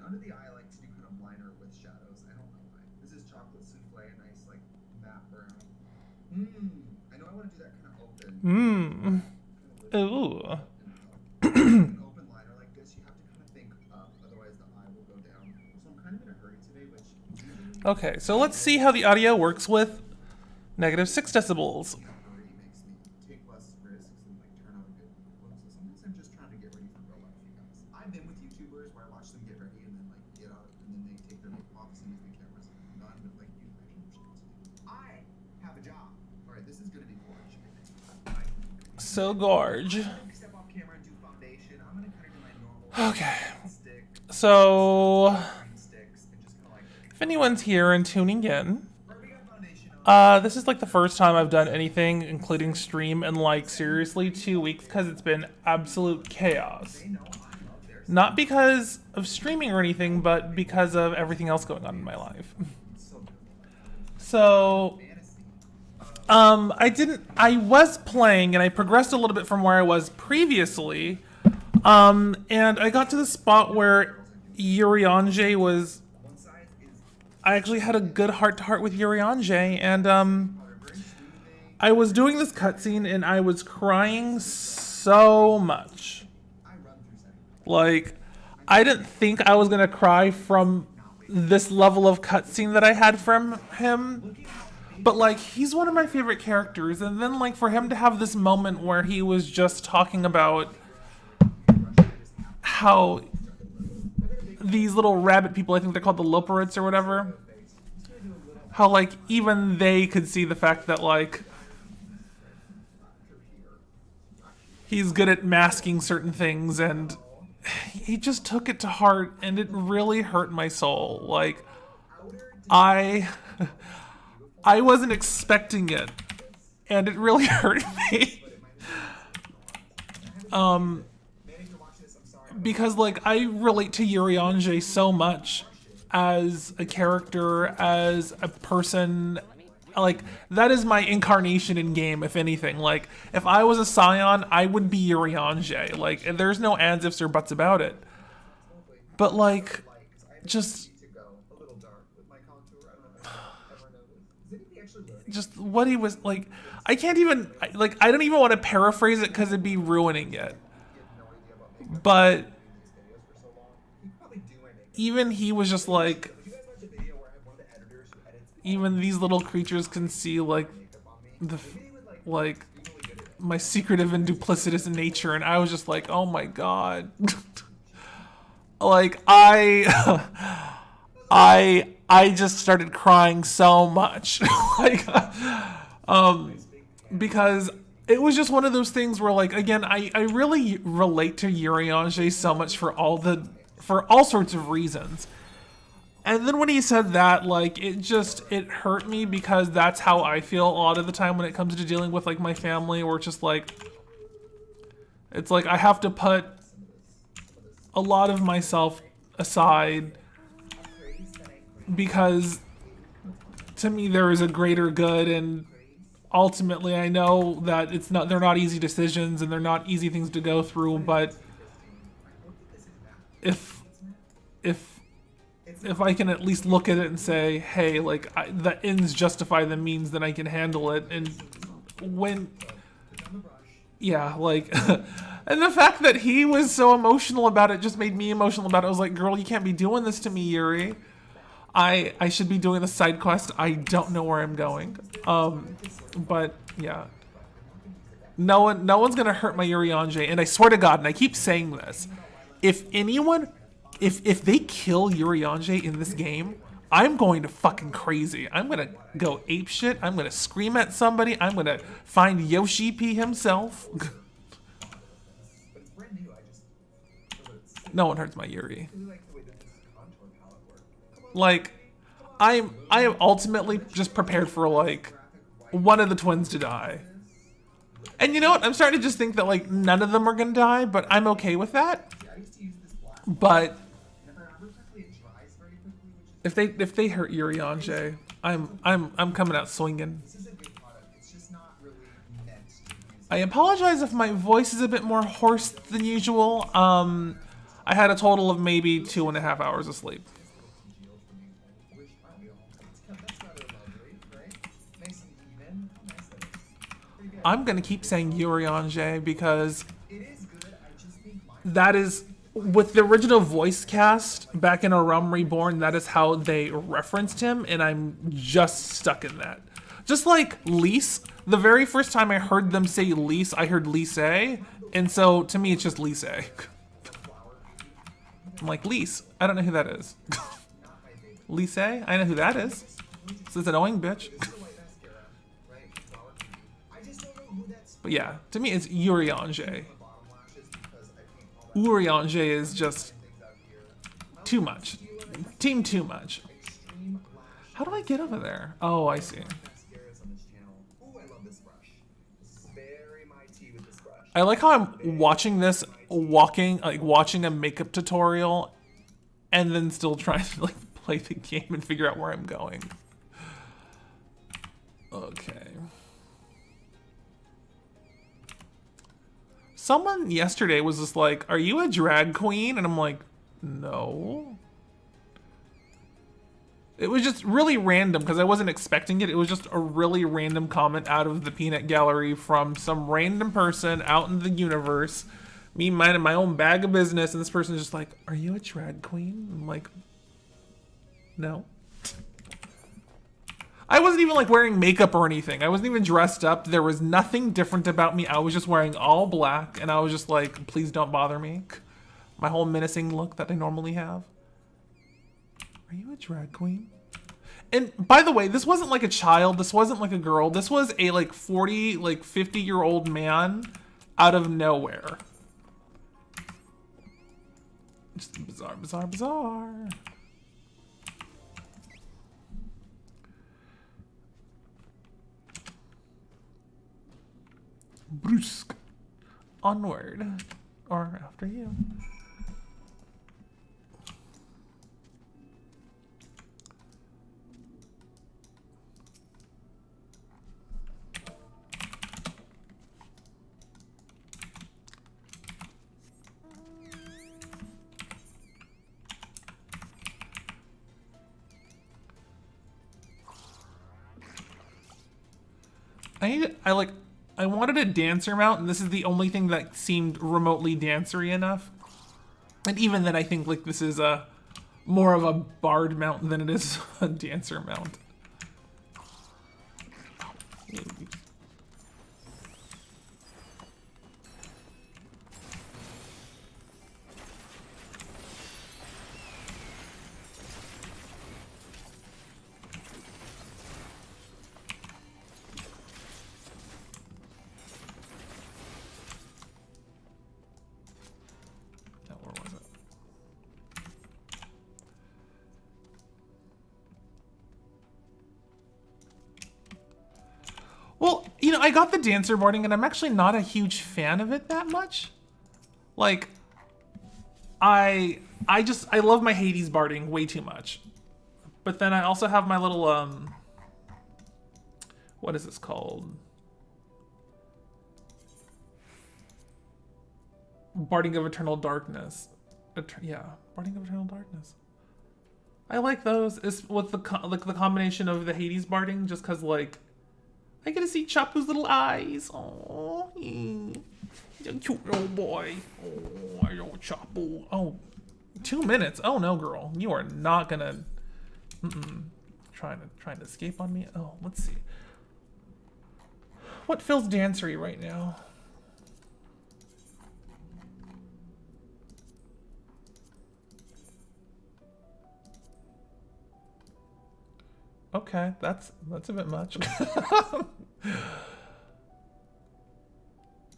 Under the eye, I like to do kind of liner with shadows. I don't know why. This is chocolate souffle, a nice like matte brown. I know I want to do that kind of open. Ooh. An open liner like this, you have to kind of think up, otherwise the eye will go down. So I'm kind of in a hurry today, which usually Okay, so let's see how the audio works with -6 decibels. hurry makes me take less risks and like turn out a good look. So sometimes I'm just trying to get ready for real life, you guys. I've been with YouTubers where I watch them get ready and then like get out and then they take their makeup off as soon as the camera's done, but like you actually I have a job. All right, this is gonna be gorge. So gorge. Step off camera and do foundation. I'm gonna kind of do my normal Okay. stick So, sticks and just kind of like. if anyone's here and tuning in, We got foundation on. this is like the first time I've done anything, including stream, in like seriously 2 weeks because it's been absolute chaos. Not because of streaming or anything, but because of everything else going on in my life. So, I was playing and I progressed a little bit from where I was previously. And I got to the spot where Urianger was, I actually had a good heart-to-heart with Urianger, and I was doing this cutscene and I was crying so much. Like, I didn't think I was gonna cry from this level of cutscene that I had from him. But like, he's one of my favorite characters, and then like for him to have this moment where he was just talking about how these little rabbit people, I think they're called the Roulettes or whatever, how like even they could see the fact that like he's good at masking certain things, and he just took it to heart, and it really hurt my soul. Like, I wasn't expecting it, and it really hurt me. Because like I relate to Urianger so much as a character, as a person. Like, that is my incarnation in game, if anything. Like, if I was a Scion, I would be Urianger. Like, and there's no ands, ifs, or buts about it. But like, just what he was like, I can't even, like, I don't even want to paraphrase it because it'd be ruining it. But even he was just like, even these little creatures can see like my secretive and duplicitous nature, and I was just like, oh my god. Like, I just started crying so much. Like, because it was just one of those things where, like, again, I really relate to Urianger so much for all sorts of reasons. And then when he said that, like, it hurt me, because that's how I feel a lot of the time when it comes to dealing with like my family, where it's just like, it's like I have to put a lot of myself aside, because to me there is a greater good, and ultimately I know that they're not easy decisions and they're not easy things to go through, but if I can at least look at it and say, hey, like, the ends justify the means, then I can handle it. And when, yeah, like, and the fact that he was so emotional about it just made me emotional about it. I was like, girl, you can't be doing this to me, Yuri. I should be doing the side quest. I don't know where I'm going. But yeah, no one's gonna hurt my Urianger, and I swear to God, and I keep saying this, if anyone, if they kill Urianger in this game, I'm going to fucking crazy. I'm gonna go apeshit. I'm gonna scream at somebody. I'm gonna find Yoshi P himself. No one hurts my Yuri. Like, I am ultimately just prepared for like one of the twins to die. And you know what? I'm starting to just think that like none of them are gonna die, but I'm okay with that. But if they hurt Urianger, I'm coming out swinging. I apologize if my voice is a bit more hoarse than usual. I had a total of maybe 2.5 hours of sleep. I'm gonna keep saying Urianger because that is, with the original voice cast back in A Realm Reborn, that is how they referenced him, and I'm just stuck in that. Just like Lise, the very first time I heard them say Lise, I heard Lise, and so to me it's just Lise. I'm like, Lise, I don't know who that is. Lise, I know who that is. It's this annoying bitch. But yeah, to me it's Urianger. Urianger is just too much. Team too much. How do I get over there? Oh, I see. I like how I'm watching this, watching a makeup tutorial, and then still trying to like play the game and figure out where I'm going. Okay. Someone yesterday was just like, "Are you a drag queen?" And I'm like, "No." It was just really random because I wasn't expecting it. It was just a really random comment out of the peanut gallery from some random person out in the universe. Me minding my own bag of business, and this person's just like, "Are you a drag queen?" I'm like, "No." I wasn't even like wearing makeup or anything. I wasn't even dressed up. There was nothing different about me. I was just wearing all black, and I was just like, "Please don't bother me." My whole menacing look that I normally have. Are you a drag queen? And by the way, this wasn't like a child. This wasn't like a girl. This was a like 40, like 50-year-old man out of nowhere. Just bizarre, bizarre, bizarre. Brusque. Onward. Or after you. I wanted a dancer mount, and this is the only thing that seemed remotely dancery enough. And even then, I think like this is a more of a bard mount than it is a dancer mount. Well, you know, I got the dancer boarding, and I'm actually not a huge fan of it that much. Like, I love my Hades barding way too much. But then I also have my little, what is this called? Barding of Eternal Darkness. Yeah, Barding of Eternal Darkness. I like those. It's with the combination of the Hades barding, just cause like I get to see Chapu's little eyes. Oh, he's a cute little boy. Oh, I know Chapu. Oh, 2 minutes. Oh no, girl, you are not gonna. Trying to escape on me. Oh, let's see. What feels dancery right now? Okay, that's a bit much.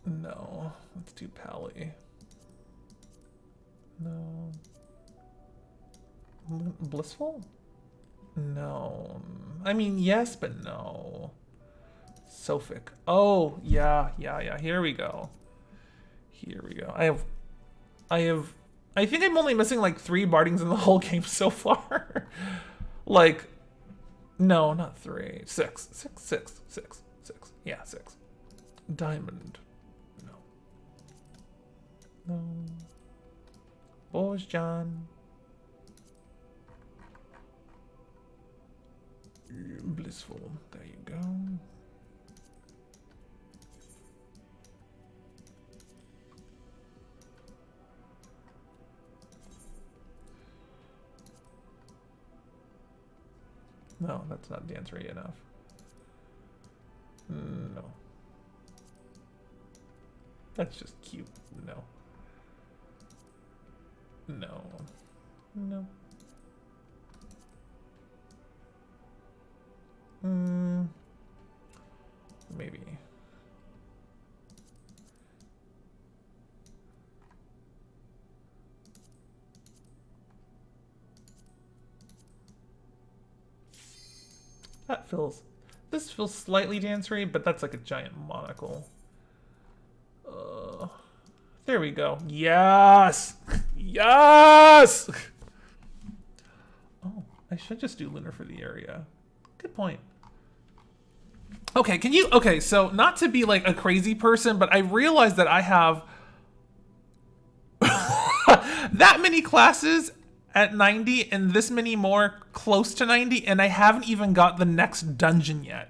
No, that's too pally. No. Blissful? No. I mean, yes, but no. Sophic. Oh, yeah. Here we go. I think I'm only missing like 3 bardings in the whole game so far. Like, no, not 3. 6. Yeah, 6. Diamond. No. Boris John. Blissful. There you go. No, that's not dancery enough. No. That's just cute. No. No. No. Maybe. That feels... This feels slightly dancery, but that's like a giant monocle. There we go. Yes! Yes! Oh, I should just do Lunar for the area. Good point. Okay, can you... Okay, so not to be like a crazy person, but I realized that I have that many classes at 90 and this many more close to 90, and I haven't even got the next dungeon yet.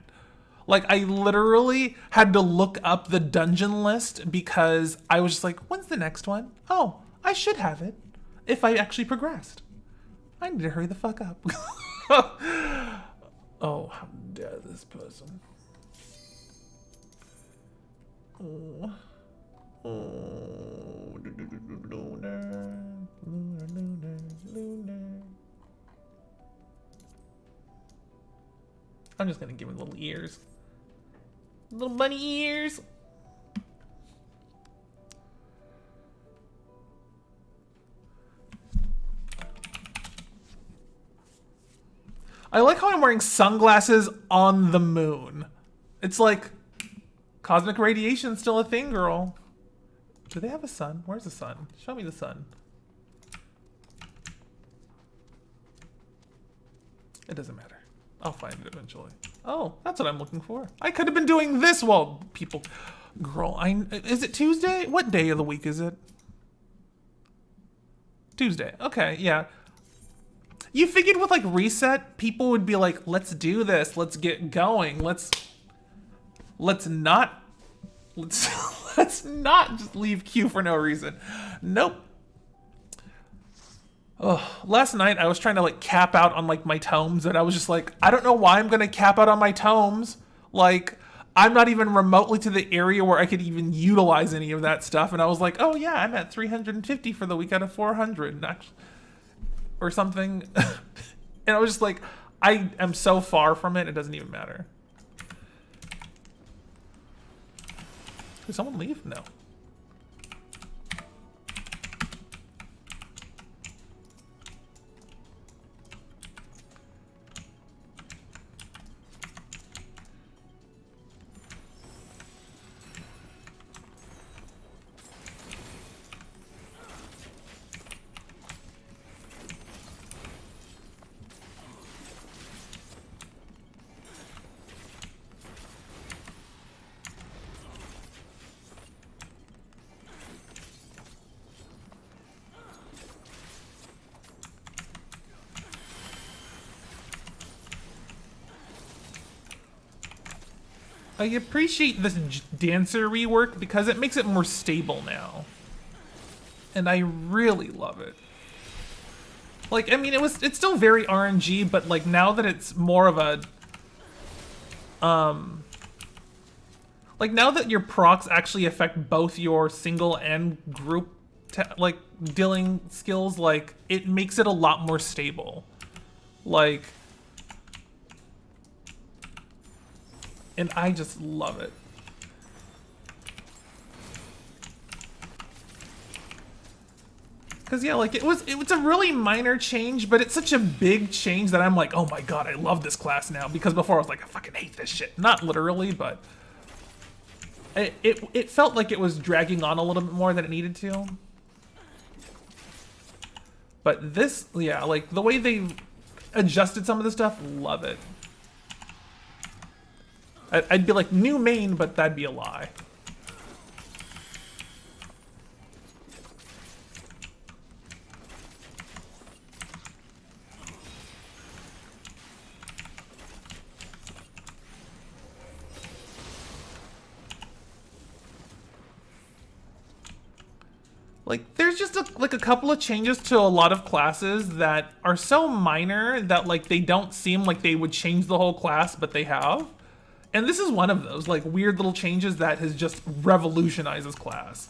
Like, I literally had to look up the dungeon list because I was just like, when's the next one? Oh, I should have it if I actually progressed. I need to hurry the fuck up. Oh, how dare this person. Oh. Oh. Lunar. Lunar, lunar, lunar. I'm just gonna give him little ears. Little bunny ears. I like how I'm wearing sunglasses on the moon. It's like cosmic radiation's still a thing, girl. Do they have a sun? Where's the sun? Show me the sun. It doesn't matter. I'll find it eventually. Oh, that's what I'm looking for. I could have been doing this while people... Girl, is it Tuesday? What day of the week is it? Tuesday. Okay, yeah. You figured with like reset, people would be like, let's do this. Let's get going. Let's not just leave Q for no reason. Nope. Oh, last night I was trying to like cap out on like my tomes, and I was just like, I don't know why I'm gonna cap out on my tomes. Like, I'm not even remotely to the area where I could even utilize any of that stuff. And I was like, oh yeah, I'm at 350 for the week out of 400 or something. And I was just like, I am so far from it, it doesn't even matter. Did someone leave? No. I appreciate this dancer rework because it makes it more stable now. And I really love it. Like, I mean, it's still very RNG, but like now that it's more of a like now that your procs actually affect both your single and group like dealing skills, like it makes it a lot more stable. Like, and I just love it. Cause yeah, like it's a really minor change, but it's such a big change that I'm like, oh my god, I love this class now. Because before I was like, I fucking hate this shit. Not literally, but it felt like it was dragging on a little bit more than it needed to. But this, yeah, like the way they adjusted some of the stuff, love it. I'd be like new main, but that'd be a lie. Like, there's just like a couple of changes to a lot of classes that are so minor that like they don't seem like they would change the whole class, but they have. And this is one of those like weird little changes that has just revolutionized this class.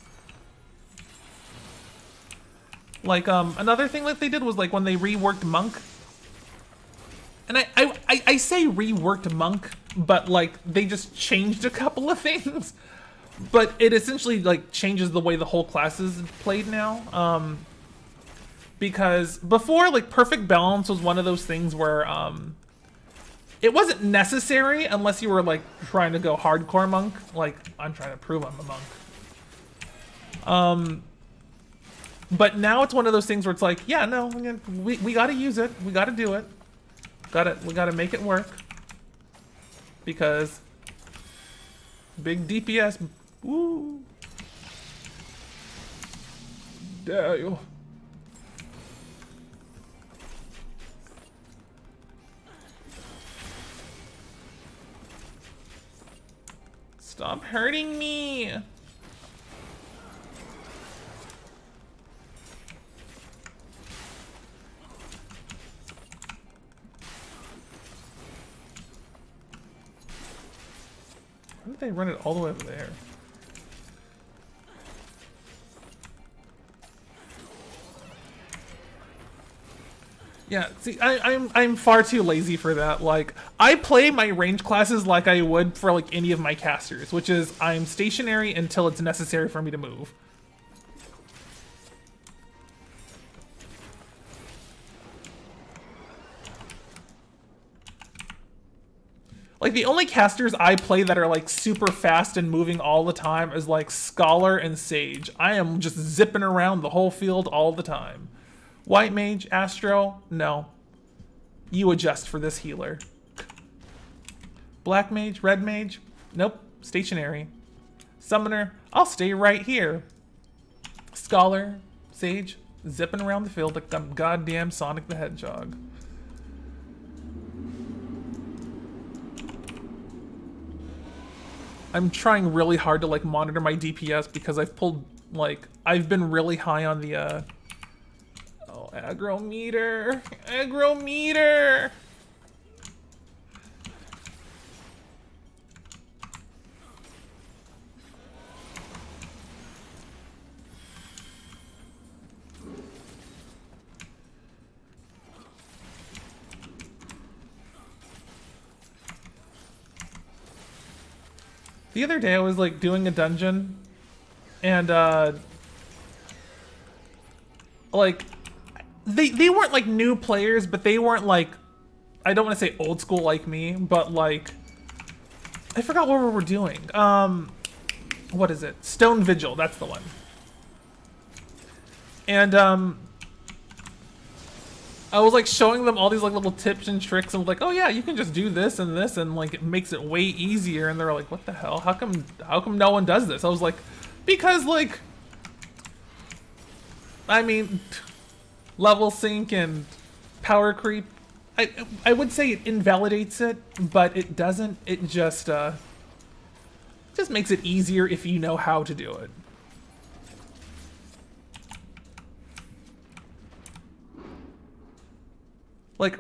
Like another thing that they did was like when they reworked Monk. And I say reworked Monk, but like they just changed a couple of things. But it essentially like changes the way the whole class is played now. Because before, like Perfect Balance was one of those things where it wasn't necessary unless you were like trying to go hardcore Monk. Like I'm trying to prove I'm a monk. But now it's one of those things where it's like, yeah, no, we gotta use it. We gotta do it. We gotta make it work. Because big DPS. Woo. Dare you. Stop hurting me. Why did they run it all the way over there? Yeah, see, I'm far too lazy for that. Like, I play my range classes like I would for like any of my casters, which is I'm stationary until it's necessary for me to move. Like, the only casters I play that are like super fast and moving all the time is like Scholar and Sage. I am just zipping around the whole field all the time. White Mage, Astro, no. You adjust for this healer. Black Mage, Red Mage, nope, stationary. Summoner, I'll stay right here. Scholar, Sage, zipping around the field like I'm goddamn Sonic the Hedgehog. I'm trying really hard to like monitor my DPS because I've been really high on the aggro meter. Aggro meter. The other day I was like doing a dungeon and like they weren't like new players, but they weren't like, I don't want to say old school like me, but like I forgot what we were doing. What is it? Stone Vigil, that's the one. And I was like showing them all these like little tips and tricks and like, oh yeah, you can just do this and like it makes it way easier. And they're like, what the hell? How come no one does this? I was like, because like, I mean, level sync and power creep, I would say it invalidates it, but it doesn't. It just makes it easier if you know how to do it. Like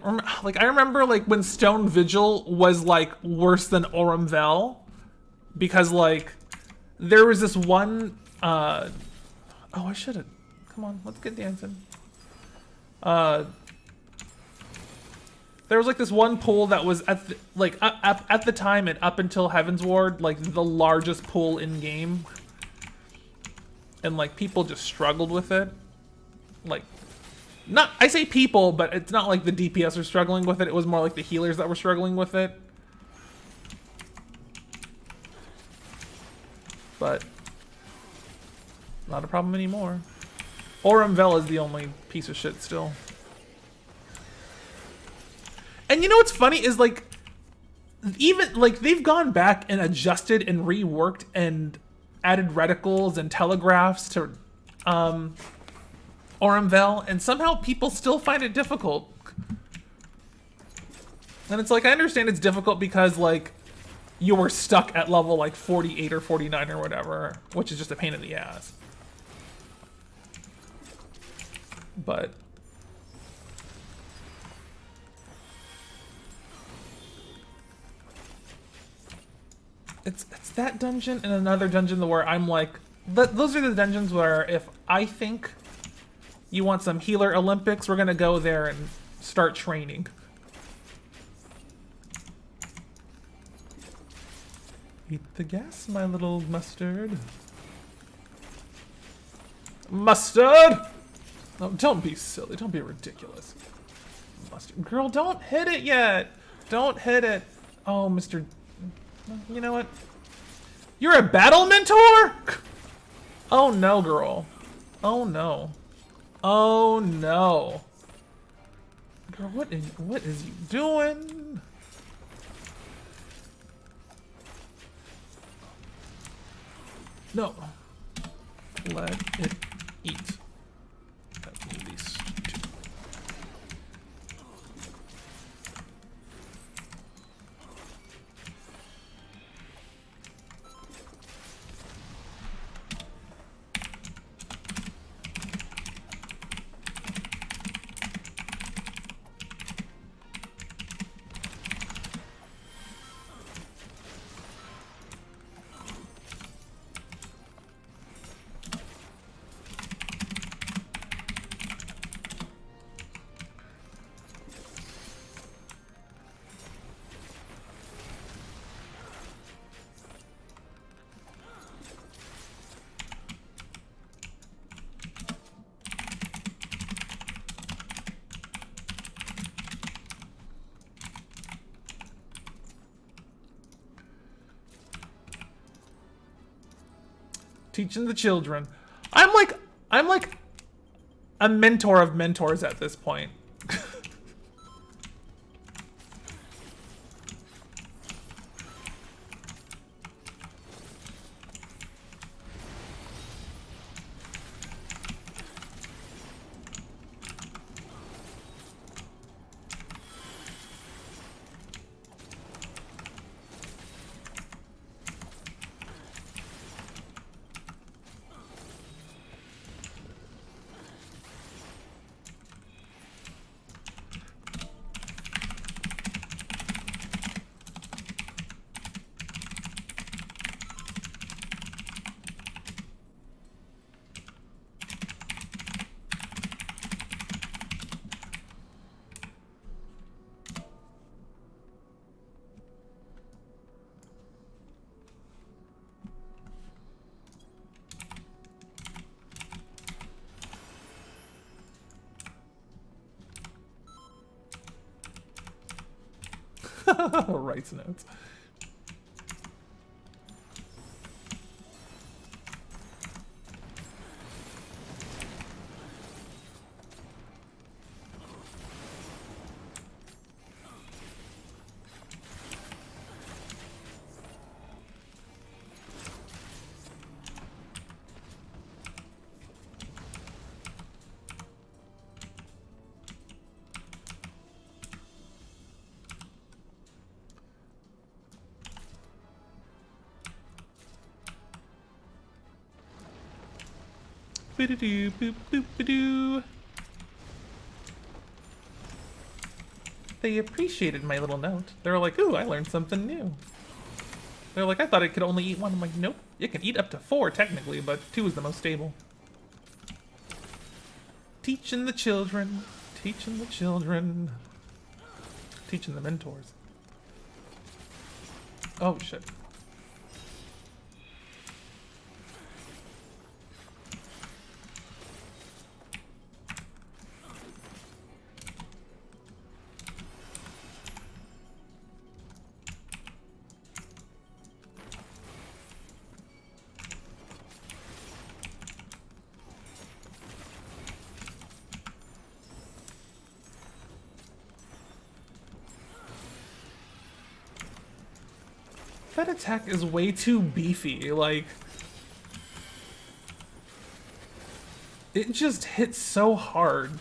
I remember like when Stone Vigil was like worse than Aurum Vel, because like there was this one oh, I should have, come on, let's get dancing. There was like this one pool that was at the, like at the time and up until Heaven's Ward, like the largest pool in game, and like people just struggled with it. Like, not, I say people, but it's not like the DPS are struggling with it. It was more like the healers that were struggling with it. But not a problem anymore. Aurum Vel is the only piece of shit still. And you know what's funny is like, even like they've gone back and adjusted and reworked and added reticles and telegraphs to Aurum Vel, and somehow people still find it difficult. And it's like, I understand it's difficult because like you were stuck at level like 48 or 49 or whatever, which is just a pain in the ass. but it's that dungeon and another dungeon where I'm like, those are the dungeons where if I think you want some healer Olympics, we're gonna go there and start training. Eat the gas, my little mustard. Mustard! No, don't be silly. Don't be ridiculous. Mustard. Girl, don't hit it yet. Don't hit it. Oh, Mr. You know what? You're a battle mentor? Oh no, girl. Oh no. Oh no. Girl, what is you doing? No. Let it eat. At least two. Teaching the children. I'm like a mentor of mentors at this point. Writes notes. Boo-doo-doo, boop-boop-a-doo. They appreciated my little note. They were like, ooh, I learned something new. They're like, I thought it could only eat one. I'm like, nope. It can eat up to 4 technically, but 2 is the most stable. Teaching the children. Teaching the children. Teaching the mentors. Oh, shit. That attack is way too beefy, like... It just hits so hard.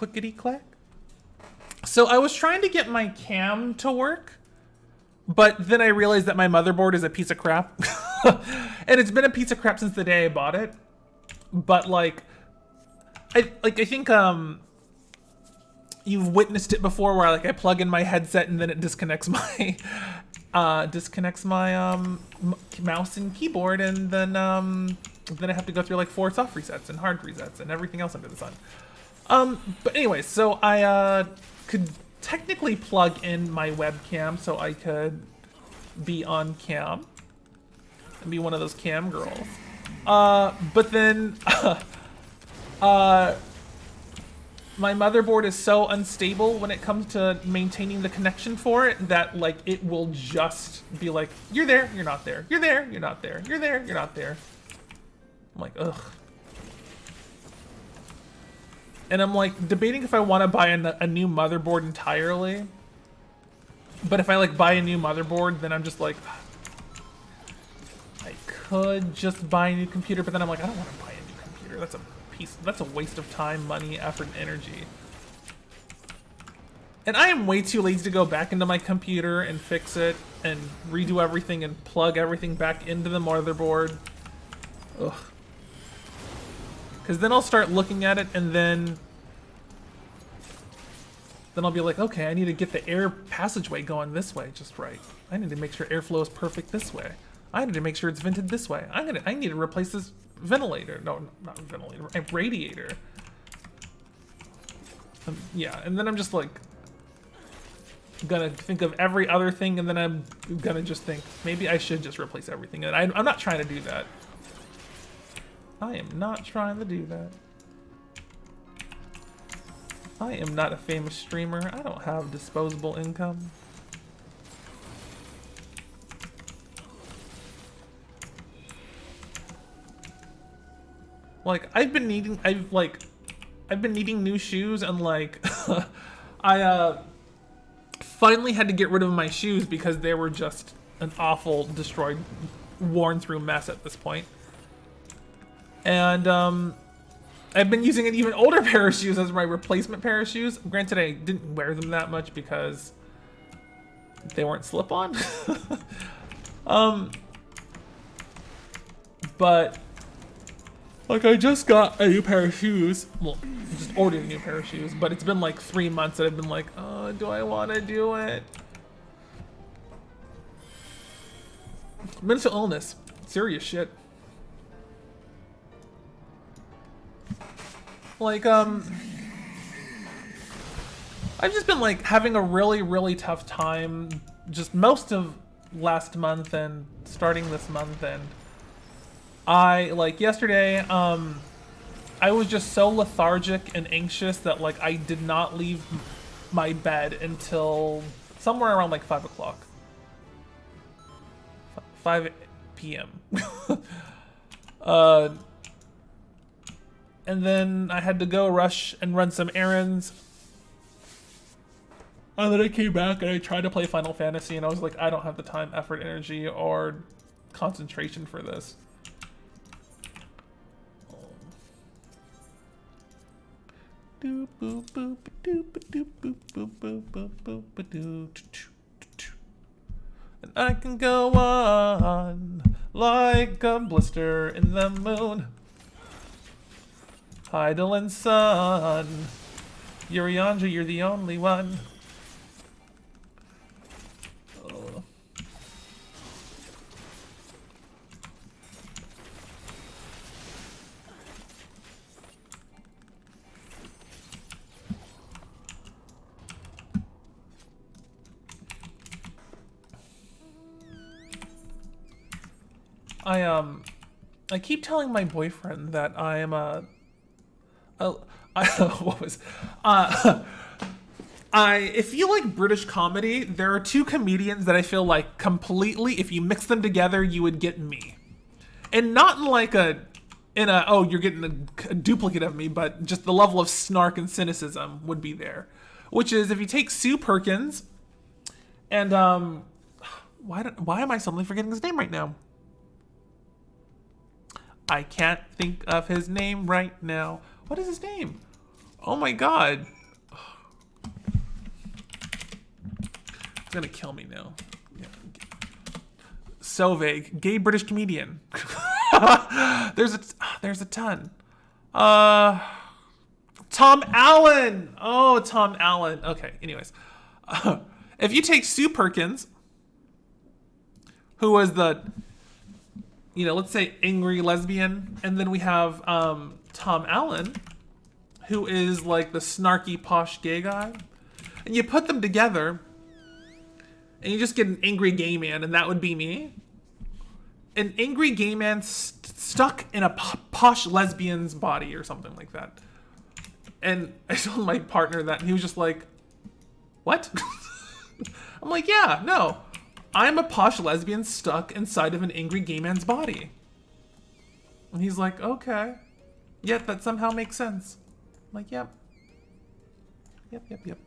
Clickety clack. So I was trying to get my cam to work, but then I realized that my motherboard is a piece of crap. And it's been a piece of crap since the day I bought it. But like I think you've witnessed it before where like I plug in my headset and then it disconnects my mouse and keyboard, and then I have to go through like 4 soft resets and hard resets and everything else under the sun. But anyway, so I could technically plug in my webcam so I could be on cam and be one of those cam girls. But then my motherboard is so unstable when it comes to maintaining the connection for it that like it will just be like, you're there, you're not there, you're there, you're not there, you're there, you're not there. I'm like, ugh. And I'm like debating if I want to buy a new motherboard entirely. But if I like buy a new motherboard, then I'm just like, I could just buy a new computer, but then I'm like, I don't want to buy a new computer. That's a waste of time, money, effort, and energy. And I am way too lazy to go back into my computer and fix it and redo everything and plug everything back into the motherboard. Ugh. Because then I'll start looking at it and then I'll be like, okay, I need to get the air passageway going this way just right. I need to make sure airflow is perfect this way. I need to make sure it's vented this way. I need to replace this ventilator. No, not ventilator, a radiator. Yeah, and then I'm just like gonna think of every other thing, and then I'm gonna just think maybe I should just replace everything. And I'm not trying to do that. I am not trying to do that. I am not a famous streamer. I don't have disposable income. Like I've been needing new shoes, and like I finally had to get rid of my shoes because they were just an awful, destroyed, worn through mess at this point. And I've been using an even older pair of shoes as my replacement pair of shoes. Granted, I didn't wear them that much because they weren't slip-on. But like I just got a new pair of shoes. Well, just ordered a new pair of shoes, but it's been like 3 months that I've been like, oh, do I want to do it? Mental illness, serious shit. Like, I've just been like having a really, really tough time just most of last month and starting this month. And I, like yesterday, I was just so lethargic and anxious that like I did not leave my bed until somewhere around like 5 o'clock. 5 p.m. And then I had to go rush and run some errands. And then I came back and I tried to play Final Fantasy, and I was like, I don't have the time, effort, energy, or concentration for this. And I can go on like a blister in the moon. Idle sun, Yuriandra, you're the only one. Oh. I keep telling my boyfriend that I am if you like British comedy, there are 2 comedians that I feel like completely, if you mix them together, you would get me. And not in like oh, you're getting a duplicate of me, but just the level of snark and cynicism would be there. Which is if you take Sue Perkins and, why am I suddenly forgetting his name right now? I can't think of his name right now. What is his name? Oh my god. It's gonna kill me now. Yeah. So vague. Gay British comedian. There's a ton. Tom Allen. Oh, Tom Allen. Okay. Anyways, if you take Sue Perkins, who was the, let's say angry lesbian, and then we have Tom Allen, who is like the snarky posh gay guy, and you put them together, and you just get an angry gay man, and that would be me. An angry gay man stuck in a posh lesbian's body or something like that. And I told my partner that, and he was just like, what? I'm like, yeah, no. I'm a posh lesbian stuck inside of an angry gay man's body. And he's like, okay. Yep, that somehow makes sense. I'm like, yep. Yep.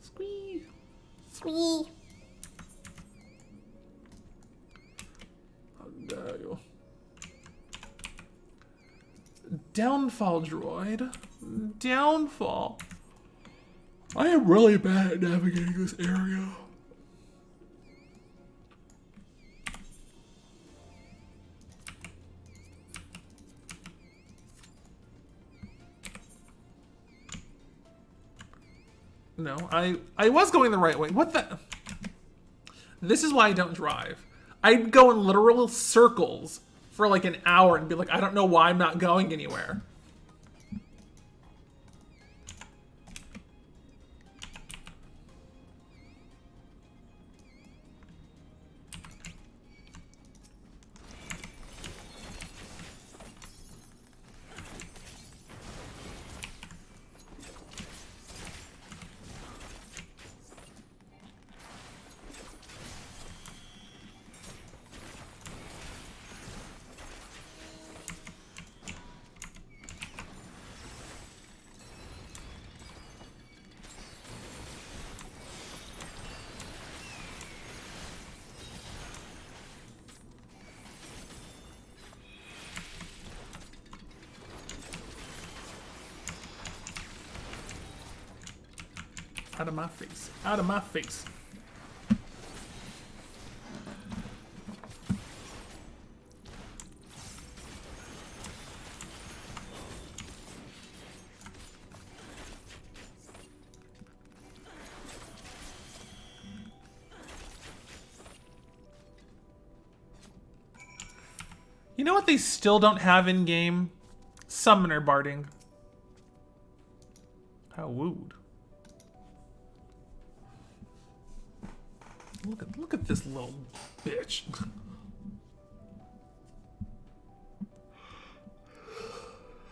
Squeeze. Squeeze. How dare you? Downfall droid. Downfall. I am really bad at navigating this area. No, I was going the right way. What the? This is why I don't drive. I'd go in literal circles for like an hour and be like, I don't know why I'm not going anywhere. Out of my face. Out of my face. You know what they still don't have in game? Summoner barding. How wooed. Look at this little bitch.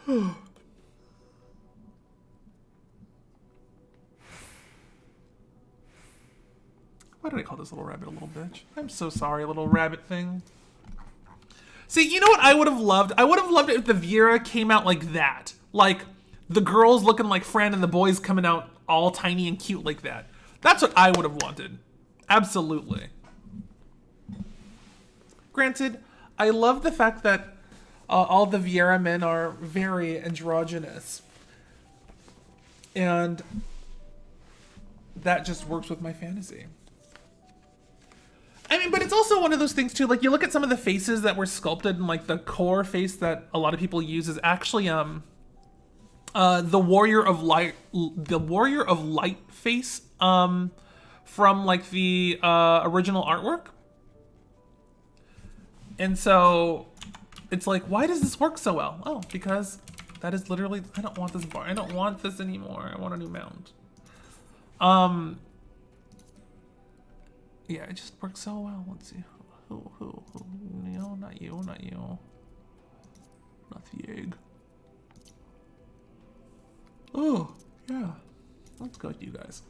Why did I call this little rabbit a little bitch? I'm so sorry, little rabbit thing. See, you know what I would have loved? I would have loved it if the Viera came out like that. Like, the girls looking like Fran and the boys coming out all tiny and cute like that. That's what I would have wanted. Absolutely. Granted, I love the fact that all the Viera men are very androgynous. And that just works with my fantasy. I mean, but it's also one of those things too, like you look at some of the faces that were sculpted, and like the core face that a lot of people use is actually the Warrior of Light face from like the original artwork. And so it's like, why does this work so well? Oh, because that is literally, I don't want this bar. I don't want this anymore. I want a new mount. Yeah, it just works so well. Let's see. Who? No, not you. Not the egg. Oh, yeah. Let's go with you guys.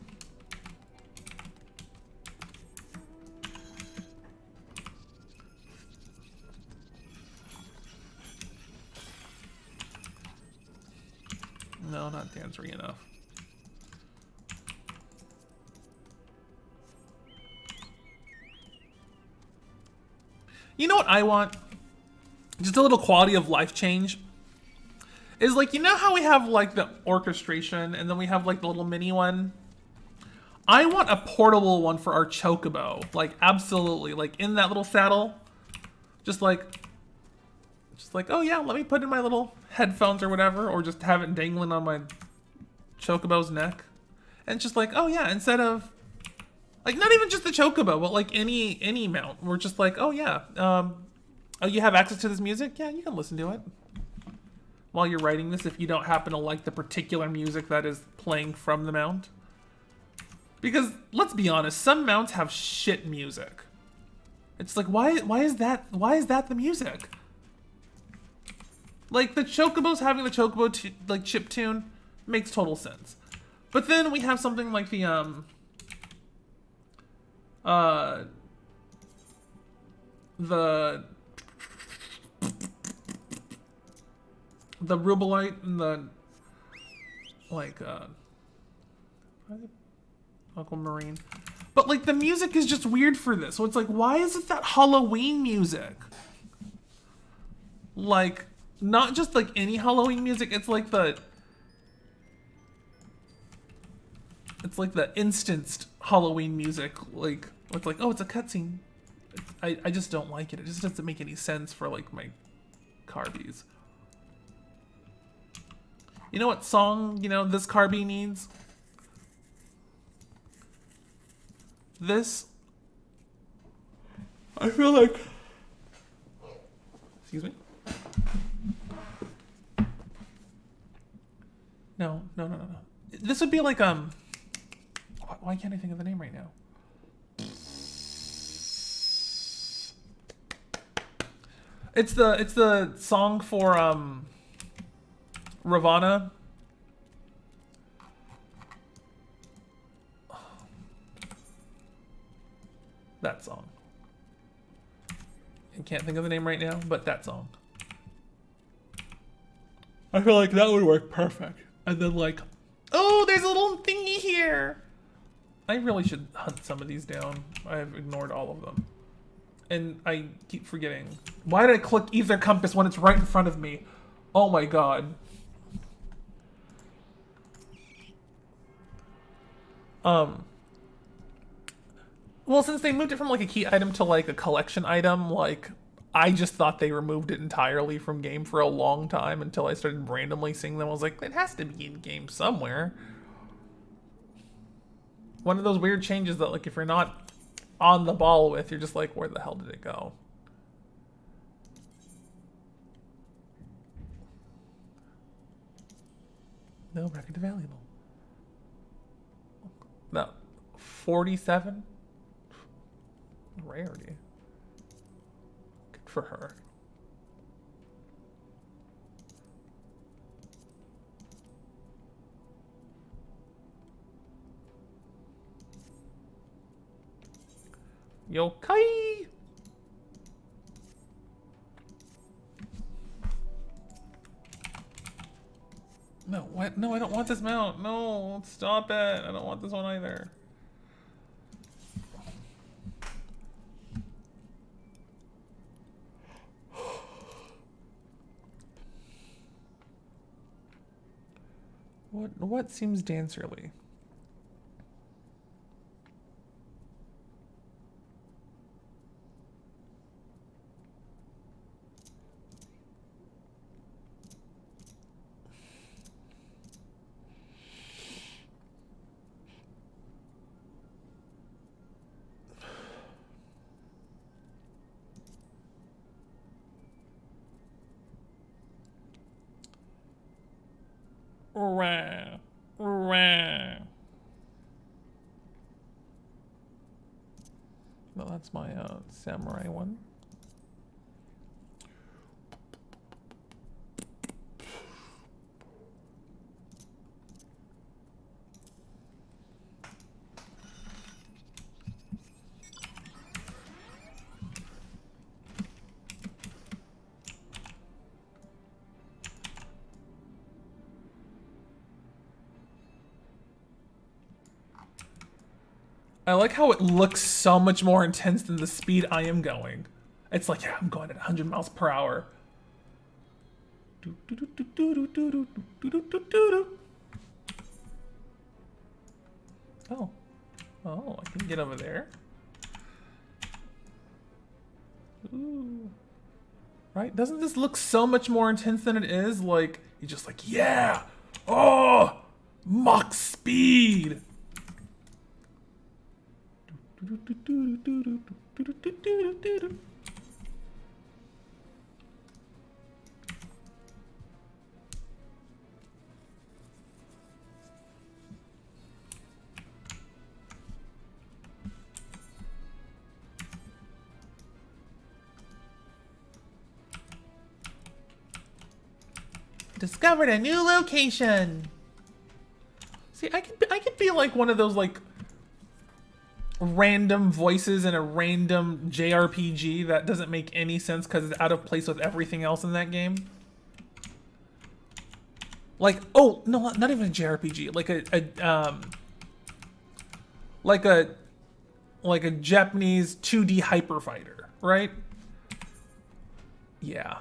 No, not dancery enough. You know what I want? Just a little quality of life change. is like, you know how we have like the orchestration and then we have like the little mini one? I want a portable one for our chocobo. Like, absolutely. Like, in that little saddle. Just like, oh yeah, let me put in my little headphones or whatever. Or just have it dangling on my chocobo's neck. And just like, oh yeah, instead of... Like, not even just the chocobo, but like any mount. We're just like, oh yeah. Oh, you have access to this music? Yeah, you can listen to it. While you're writing this, if you don't happen to like the particular music that is playing from the mount. Because, let's be honest, some mounts have shit music. It's like, why is that the music? Like, the Chocobos having the Chocobo like chip tune makes total sense. But then we have something like the Roulettes and the like Aquamarine. But like the music is just weird for this. So it's like, why is it that Halloween music? Like, not just like any Halloween music, it's like the instanced Halloween music. Like, it's like, oh, it's a cutscene. I just don't like it. It just doesn't make any sense for like my Carbies. You know what song, this Carbie needs? This, I feel like, excuse me. No. This would be like, why can't I think of the name right now? It's the song for, Ravana. That song. I can't think of the name right now, but that song. I feel like that would work perfect. And then like, oh, there's a little thingy here. I really should hunt some of these down. I've ignored all of them. And I keep forgetting. Why did I click Ether Compass when it's right in front of me? Oh my god. Well, since they moved it from like a key item to like a collection item, like I just thought they removed it entirely from game for a long time until I started randomly seeing them. I was like, it has to be in game somewhere. One of those weird changes that like if you're not on the ball with, you're just like, where the hell did it go? No record available. No. 47? Rarity. Good for her. Yokai! No, what? No, I don't want this mount. No, stop it. I don't want this one either. What seems dancerly? Rah, rah. No, that's my samurai one. I like how it looks so much more intense than the speed I am going. It's like, yeah, I'm going at 100 miles per hour. Oh. Oh, I can get over there. Ooh. Right? Doesn't this look so much more intense than it is? Like, he's just like, yeah! Oh! Mach speed! Discovered a new location. See, I could be like one of those like random voices in a random JRPG that doesn't make any sense because it's out of place with everything else in that game. Like, oh no, not even a JRPG. Like a Japanese 2D hyper fighter, right? Yeah.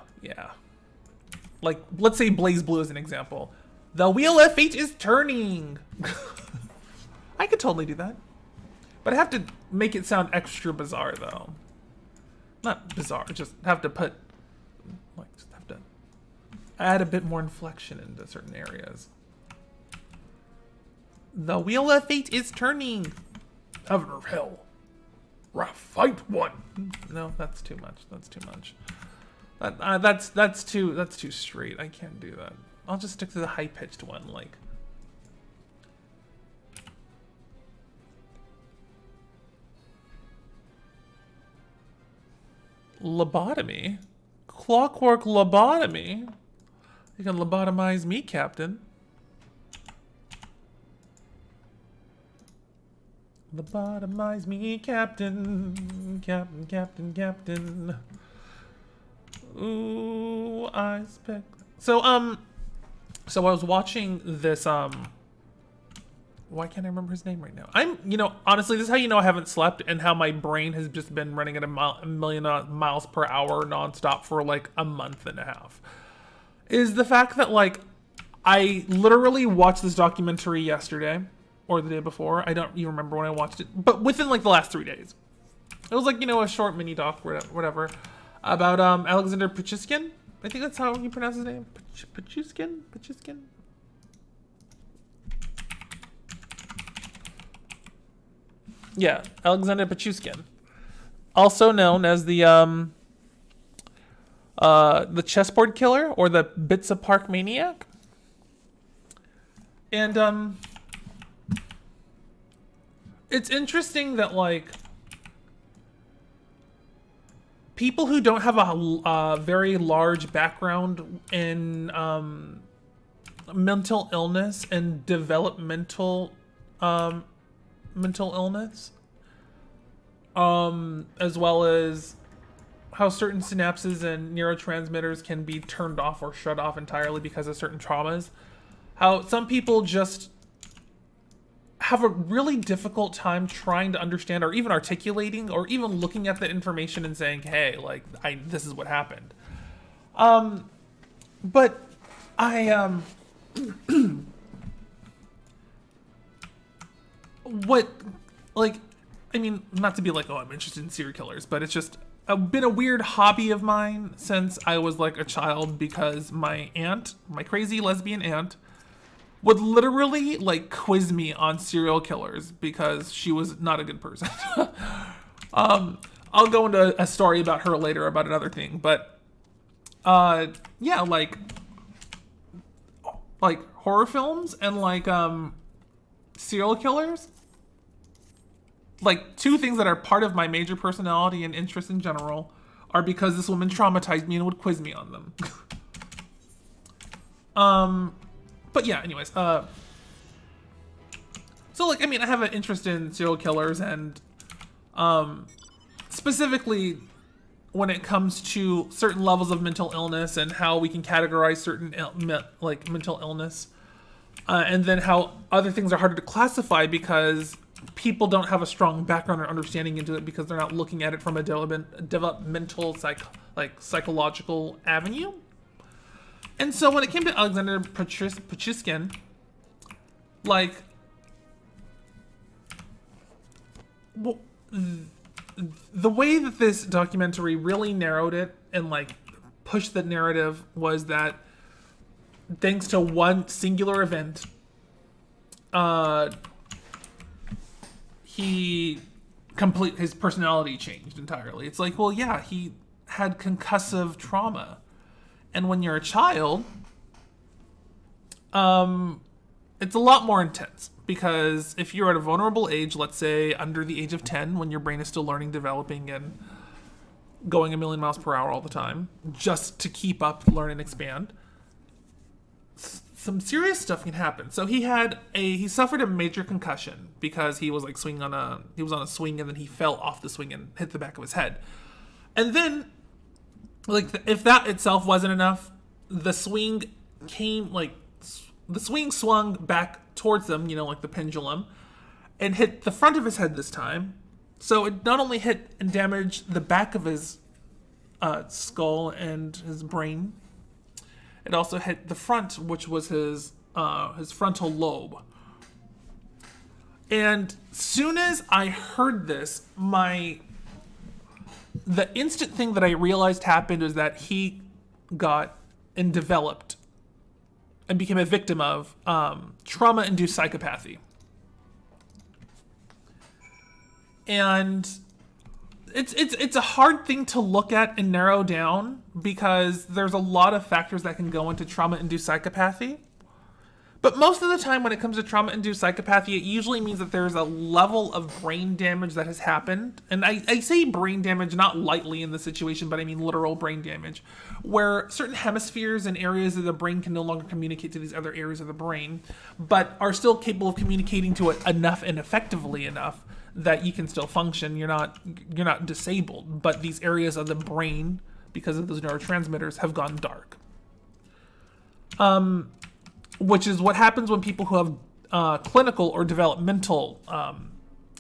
Like, let's say Blaze Blue as an example. The wheel of fate is turning. I could totally do that. But I have to make it sound extra bizarre, though. Not bizarre, just have to put... Like, just have to add a bit more inflection into certain areas. The wheel of fate is turning. Heaven or hell. Fight one. No, that's too much. That's too much. That's too straight. I can't do that. I'll just stick to the high-pitched one, like. Lobotomy? Clockwork lobotomy? You can lobotomize me, Captain. Lobotomize me, Captain. Captain. Ooh, I spec. So I was watching this, why can't I remember his name right now? Honestly, this is how you know I haven't slept and how my brain has just been running at a million miles per hour nonstop for like a month and a half. Is the fact that like, I literally watched this documentary yesterday or the day before. I don't even remember when I watched it, but within like the last 3 days. It was like, a short mini doc, whatever. About Alexander Pichushkin. I think that's how you pronounce his name. Pichushkin. Yeah, Alexander Pichushkin, also known as the chessboard killer or the Bits of Park maniac. And it's interesting that like. People who don't have a very large background in mental illness and developmental mental illness, as well as how certain synapses and neurotransmitters can be turned off or shut off entirely because of certain traumas, how some people just have a really difficult time trying to understand or even articulating or even looking at the information and saying, hey, like, this is what happened. But I, not to be like, oh, I'm interested in serial killers, but it's just been a weird hobby of mine since I was like a child because my aunt, my crazy lesbian aunt, would literally like quiz me on serial killers because she was not a good person. I'll go into a story about her later about another thing, but yeah, like horror films and like serial killers, like two things that are part of my major personality and interest in general, are because this woman traumatized me and would quiz me on them. But yeah, anyways, so like, I mean, I have an interest in serial killers and, specifically when it comes to certain levels of mental illness and how we can categorize certain, mental illness, and then how other things are harder to classify because people don't have a strong background or understanding into it because they're not looking at it from a developmental, psychological avenue. And so when it came to Alexander Pachyskin, like, well, the way that this documentary really narrowed it and like pushed the narrative was that thanks to one singular event, his personality changed entirely. It's like, well, yeah, he had concussive trauma. And when you're a child, it's a lot more intense. Because if you're at a vulnerable age, let's say under the age of 10, when your brain is still learning, developing, and going a million miles per hour all the time, just to keep up, learn, and expand, some serious stuff can happen. So he suffered a major concussion because he was like he was on a swing and then he fell off the swing and hit the back of his head. And then, like, if that itself wasn't enough, the swing swung back towards them, like the pendulum, and hit the front of his head this time. So it not only hit and damaged the back of his skull and his brain, it also hit the front, which was his frontal lobe. And soon as I heard this, the instant thing that I realized happened is that he got and developed and became a victim of trauma-induced psychopathy. And it's a hard thing to look at and narrow down because there's a lot of factors that can go into trauma-induced psychopathy. But most of the time when it comes to trauma-induced psychopathy, it usually means that there's a level of brain damage that has happened. And I say brain damage not lightly in this situation, but I mean literal brain damage, where certain hemispheres and areas of the brain can no longer communicate to these other areas of the brain, but are still capable of communicating to it enough and effectively enough that you can still function. You're not disabled, but these areas of the brain, because of those neurotransmitters, have gone dark. Which is what happens when people who have clinical or developmental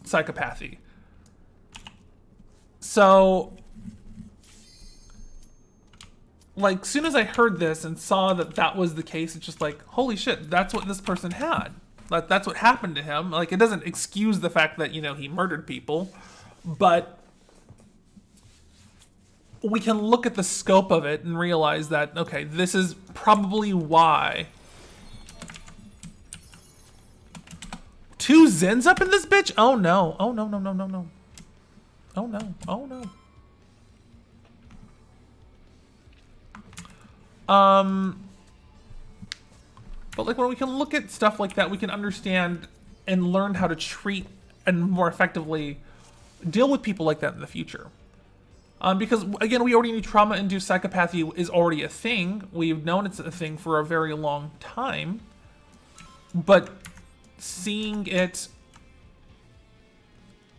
psychopathy. So, like, soon as I heard this and saw that was the case, it's just like, holy shit, that's what this person had. That's what happened to him. Like, it doesn't excuse the fact that, he murdered people, but we can look at the scope of it and realize that, okay, this is probably why. 2 Zens up in this bitch? Oh no. Oh no. Oh no. Oh no. But like when we can look at stuff like that, we can understand and learn how to treat and more effectively deal with people like that in the future. Because again, we already knew trauma-induced psychopathy is already a thing. We've known it's a thing for a very long time. But seeing it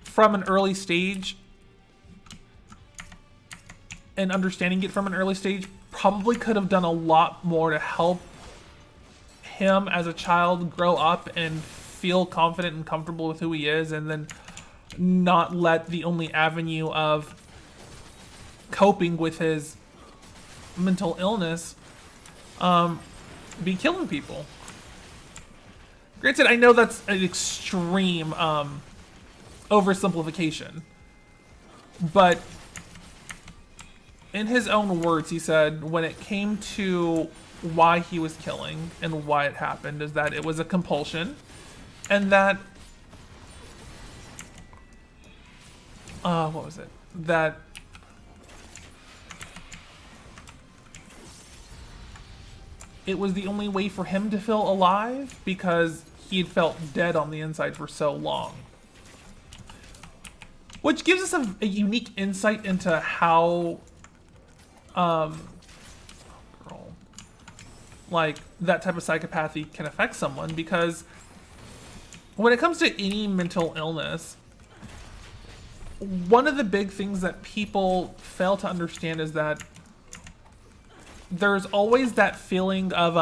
from an early stage and understanding it from an early stage probably could have done a lot more to help him as a child grow up and feel confident and comfortable with who he is, and then not let the only avenue of coping with his mental illness be killing people. Granted, I know that's an extreme oversimplification, but in his own words, he said when it came to why he was killing and why it happened is that it was a compulsion, and that what was it? That it was the only way for him to feel alive because he had felt dead on the inside for so long. Which gives us a unique insight into how like that type of psychopathy can affect someone, because when it comes to any mental illness, one of the big things that people fail to understand is that there's always that feeling of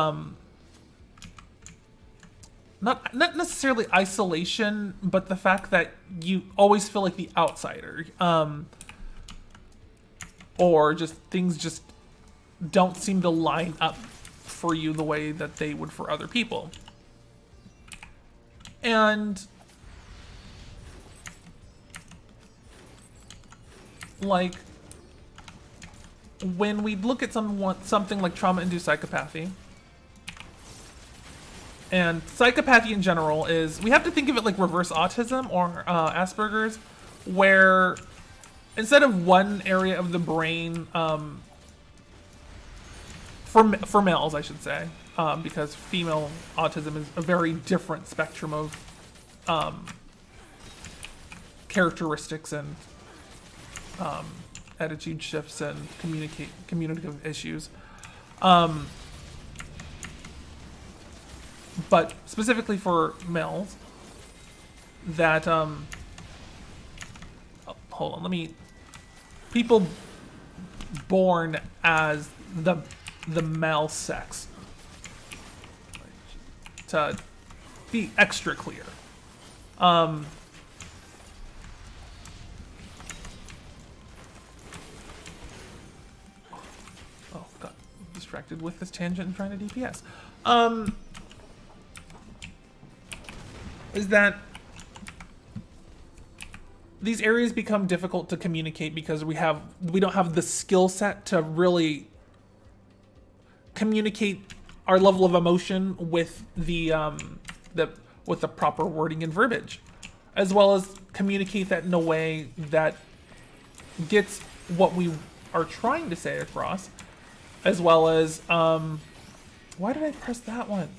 not necessarily isolation, but the fact that you always feel like the outsider, or just things just don't seem to line up for you the way that they would for other people. And like when we look at something like trauma-induced psychopathy, and psychopathy in general is, we have to think of it like reverse autism or Asperger's, where instead of one area of the brain, for males, I should say, because female autism is a very different spectrum of characteristics and attitude shifts and communicative issues. But specifically for males, that hold on, people born as the male sex, to be extra clear. Oh, got distracted with this tangent and trying to DPS. Is that these areas become difficult to communicate because we don't have the skill set to really communicate our level of emotion with the proper wording and verbiage, as well as communicate that in a way that gets what we are trying to say across, as well as why did I press that one?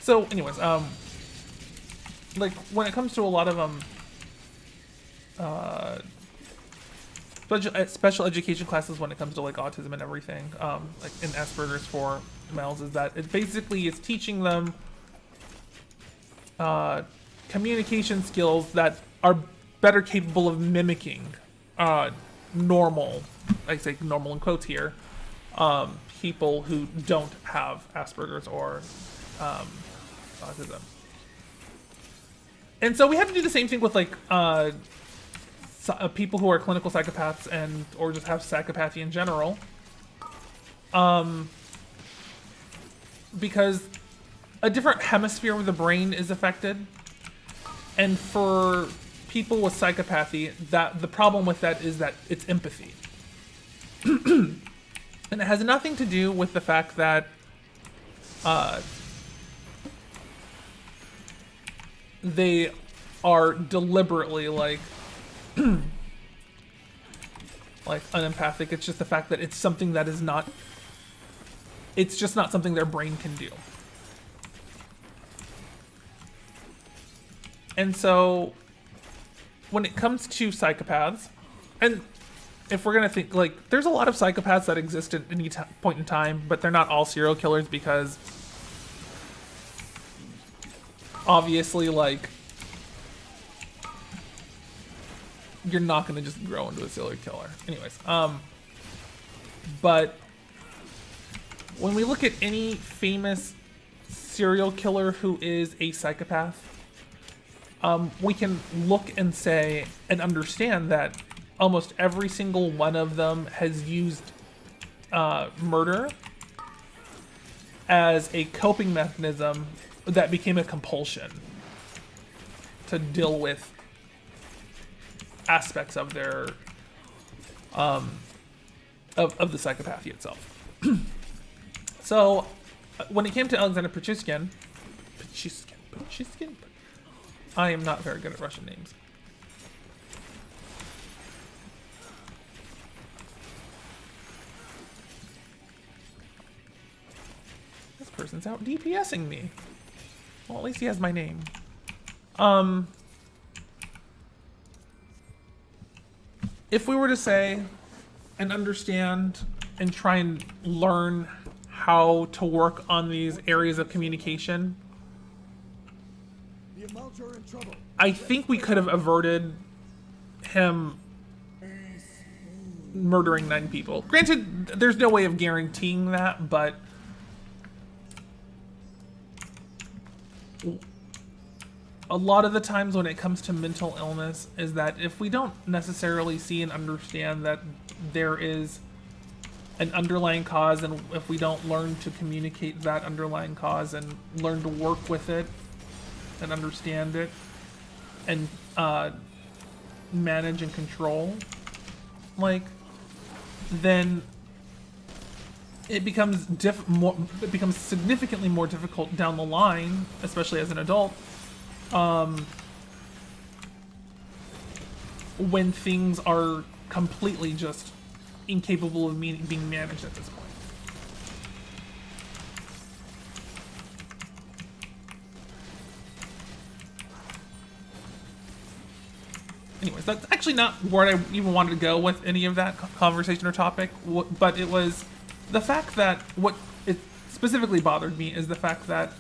So anyways, like when it comes to a lot of special education classes, when it comes to like autism and everything, like in Asperger's for males, is that it basically is teaching them communication skills that are better capable of mimicking normal, I say normal in quotes here, people who don't have Asperger's or autism. And so we have to do the same thing with like people who are clinical psychopaths or just have psychopathy in general, because a different hemisphere of the brain is affected, and for people with psychopathy, that the problem with that is that it's empathy. And it has nothing to do with the fact that they are deliberately like unempathic. It's just the fact that it's something that is not, it's just not something their brain can do. And so when it comes to psychopaths, and if we're gonna think, like, there's a lot of psychopaths that exist at any point in time, but they're not all serial killers, because obviously, like, you're not gonna just grow into a serial killer. Anyways, but when we look at any famous serial killer who is a psychopath, we can look and say and understand that almost every single one of them has used murder as a coping mechanism that became a compulsion to deal with aspects of their of the psychopathy itself. So when it came to Alexander Pichushkin, I am not very good at Russian names. This person's out DPSing me. Well, at least he has my name. If we were to say and understand and try and learn how to work on these areas of communication, I think we could have averted him murdering 9 people. Granted, there's no way of guaranteeing that, but a lot of the times when it comes to mental illness is that if we don't necessarily see and understand that there is an underlying cause, and if we don't learn to communicate that underlying cause and learn to work with it and understand it and manage and control, like, then it becomes significantly more difficult down the line, especially as an adult, when things are completely just incapable of being managed at this point. Anyways, that's actually not where I even wanted to go with any of that conversation or topic, but it was the fact that what it specifically bothered me is the fact that,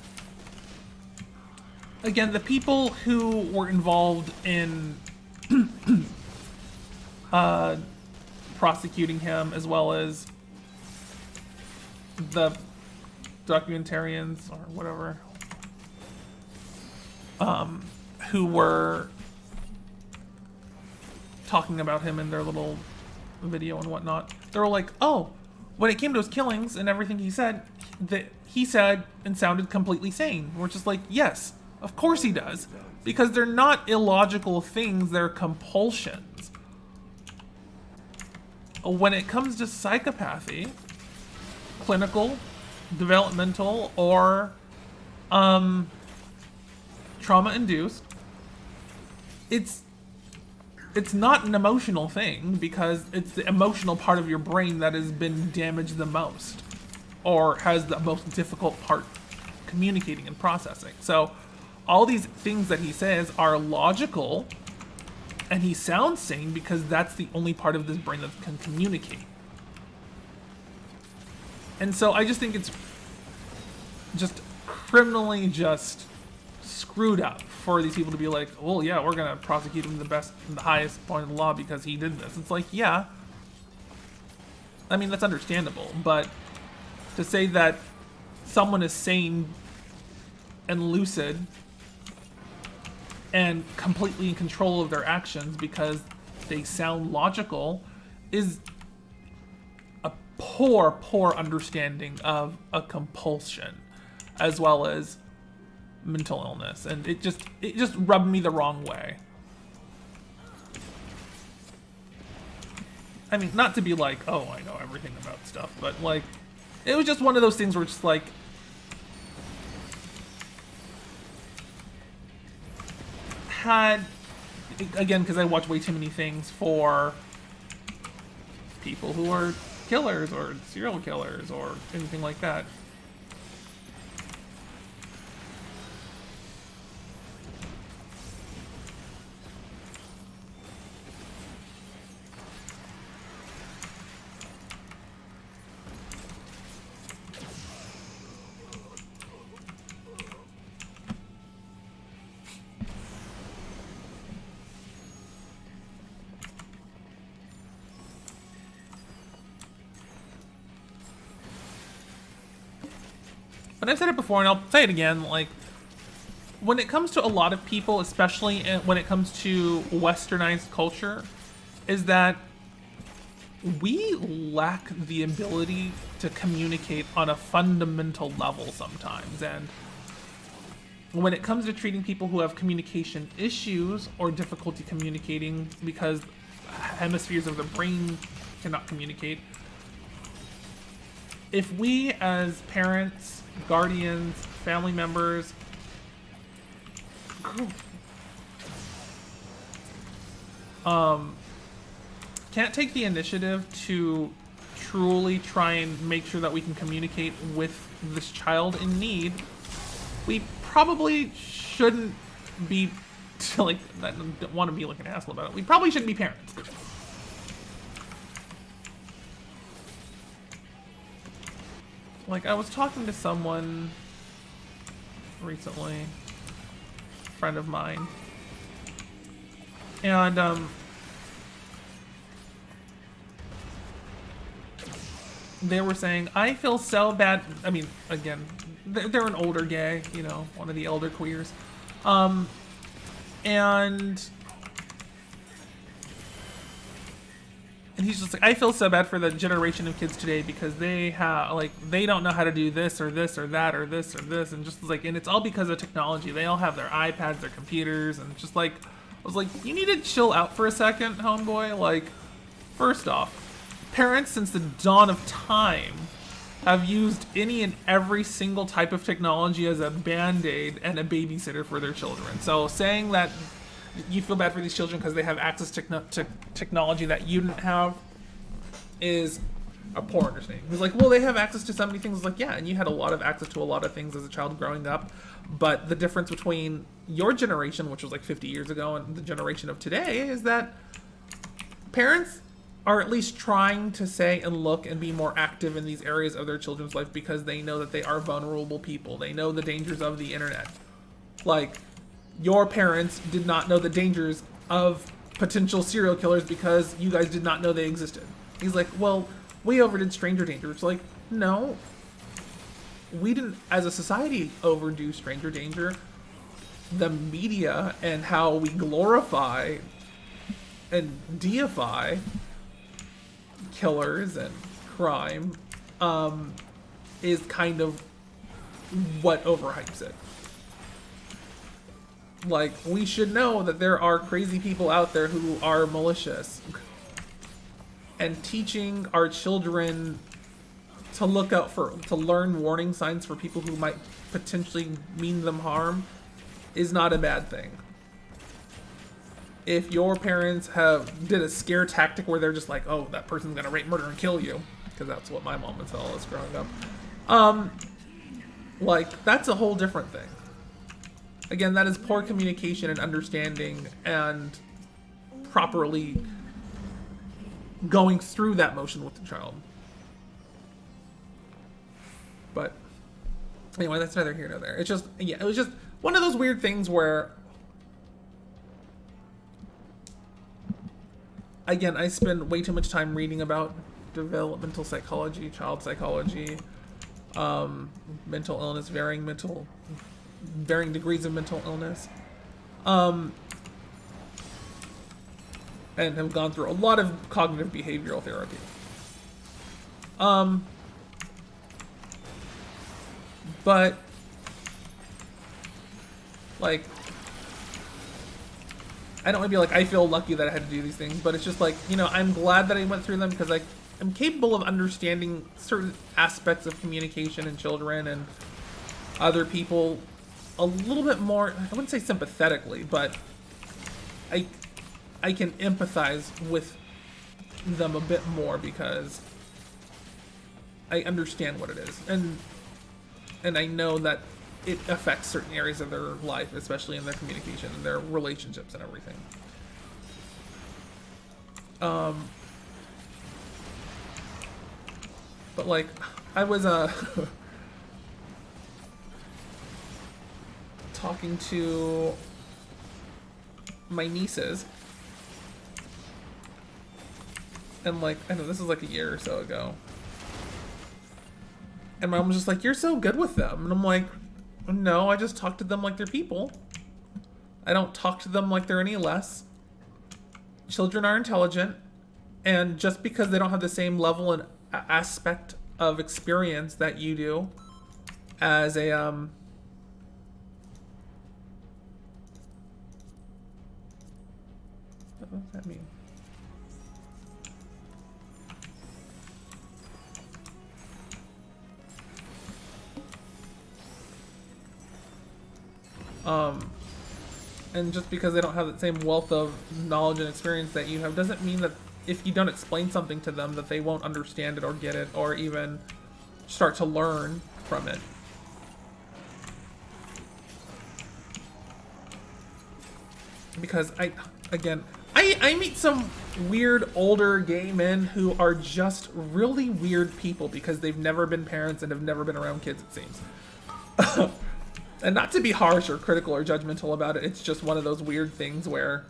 again, the people who were involved in prosecuting him, as well as the documentarians or whatever, who were talking about him in their little video and whatnot, they were like, oh, when it came to his killings and everything he said, that he said and sounded completely sane. We're just like, yes, of course he does, because they're not illogical things, they're compulsions. When it comes to psychopathy, clinical, developmental, or trauma-induced, it's not an emotional thing, because it's the emotional part of your brain that has been damaged the most, or has the most difficult part communicating and processing. So all these things that he says are logical, and he sounds sane because that's the only part of this brain that can communicate. And so I just think it's just criminally just screwed up for these people to be like, well, yeah, we're gonna prosecute him the highest point of the law because he did this. It's like, yeah, I mean, that's understandable, but to say that someone is sane and lucid and completely in control of their actions because they sound logical is a poor understanding of a compulsion, as well as mental illness, and it just rubbed me the wrong way. I mean, not to be like, oh, I know everything about stuff, but like, it was just one of those things where it's just like, again, because I watch way too many things for people who are killers or serial killers or anything like that. And I've said it before, and I'll say it again, like, when it comes to a lot of people, especially when it comes to westernized culture, is that we lack the ability to communicate on a fundamental level sometimes. And when it comes to treating people who have communication issues or difficulty communicating because hemispheres of the brain cannot communicate, if we as parents, guardians, family members can't take the initiative to truly try and make sure that we can communicate with this child in need, we probably shouldn't be like, I don't want to be like an asshole about it, we probably shouldn't be parents. Like, I was talking to someone recently, a friend of mine, and they were saying, I feel so bad. I mean, again, they're an older gay, you know, one of the elder queers. And he's just like, I feel so bad for the generation of kids today because they have, like, they don't know how to do this or this or that or this or this. And just like, and it's all because of technology. They all have their iPads, their computers, and just like, I was like, you need to chill out for a second, homeboy. Like, first off, parents since the dawn of time have used any and every single type of technology as a band-aid and a babysitter for their children. So saying that you feel bad for these children because they have access to technology that you didn't have is a poor understanding. He's like, well, they have access to so many things. It's like, yeah, and you had a lot of access to a lot of things as a child growing up. But the difference between your generation, which was like 50 years ago, and the generation of today is that parents are at least trying to say and look and be more active in these areas of their children's life because they know that they are vulnerable people. They know the dangers of the internet. Like, your parents did not know the dangers of potential serial killers because you guys did not know they existed. He's like, well, we overdid stranger danger. It's like, no, we didn't, as a society, overdo stranger danger. The media and how we glorify and deify killers and crime is kind of what overhypes it. Like, we should know that there are crazy people out there who are malicious. And teaching our children to look out for, to learn warning signs for people who might potentially mean them harm is not a bad thing. If your parents did a scare tactic where they're just like, oh, that person's gonna rape, murder, and kill you, because that's what my mom would tell us growing up, like, that's a whole different thing. Again, that is poor communication and understanding and properly going through that motion with the child. But anyway, that's neither here nor there. It's just, yeah, it was just one of those weird things where, again, I spend way too much time reading about developmental psychology, child psychology, mental illness, varying degrees of mental illness, and have gone through a lot of cognitive behavioral therapy. But, like, I don't want to be like, I feel lucky that I had to do these things, but it's just like, you know, I'm glad that I went through them because I'm capable of understanding certain aspects of communication in children and other people a little bit more, I wouldn't say sympathetically, but I can empathize with them a bit more because I understand what it is. And I know that it affects certain areas of their life, especially in their communication and their relationships and everything. But like, I was talking to my nieces, and like, I know this is like a year or so ago, and my mom was just like, you're so good with them. And I'm like, no, I just talk to them like they're people. I don't talk to them like they're any less. Children are intelligent, and just because they don't have the same level and aspect of experience that you do as a what does that mean? And just because they don't have the same wealth of knowledge and experience that you have doesn't mean that if you don't explain something to them that they won't understand it or get it or even start to learn from it. Because I meet some weird older gay men who are just really weird people because they've never been parents and have never been around kids, it seems. And not to be harsh or critical or judgmental about it, it's just one of those weird things where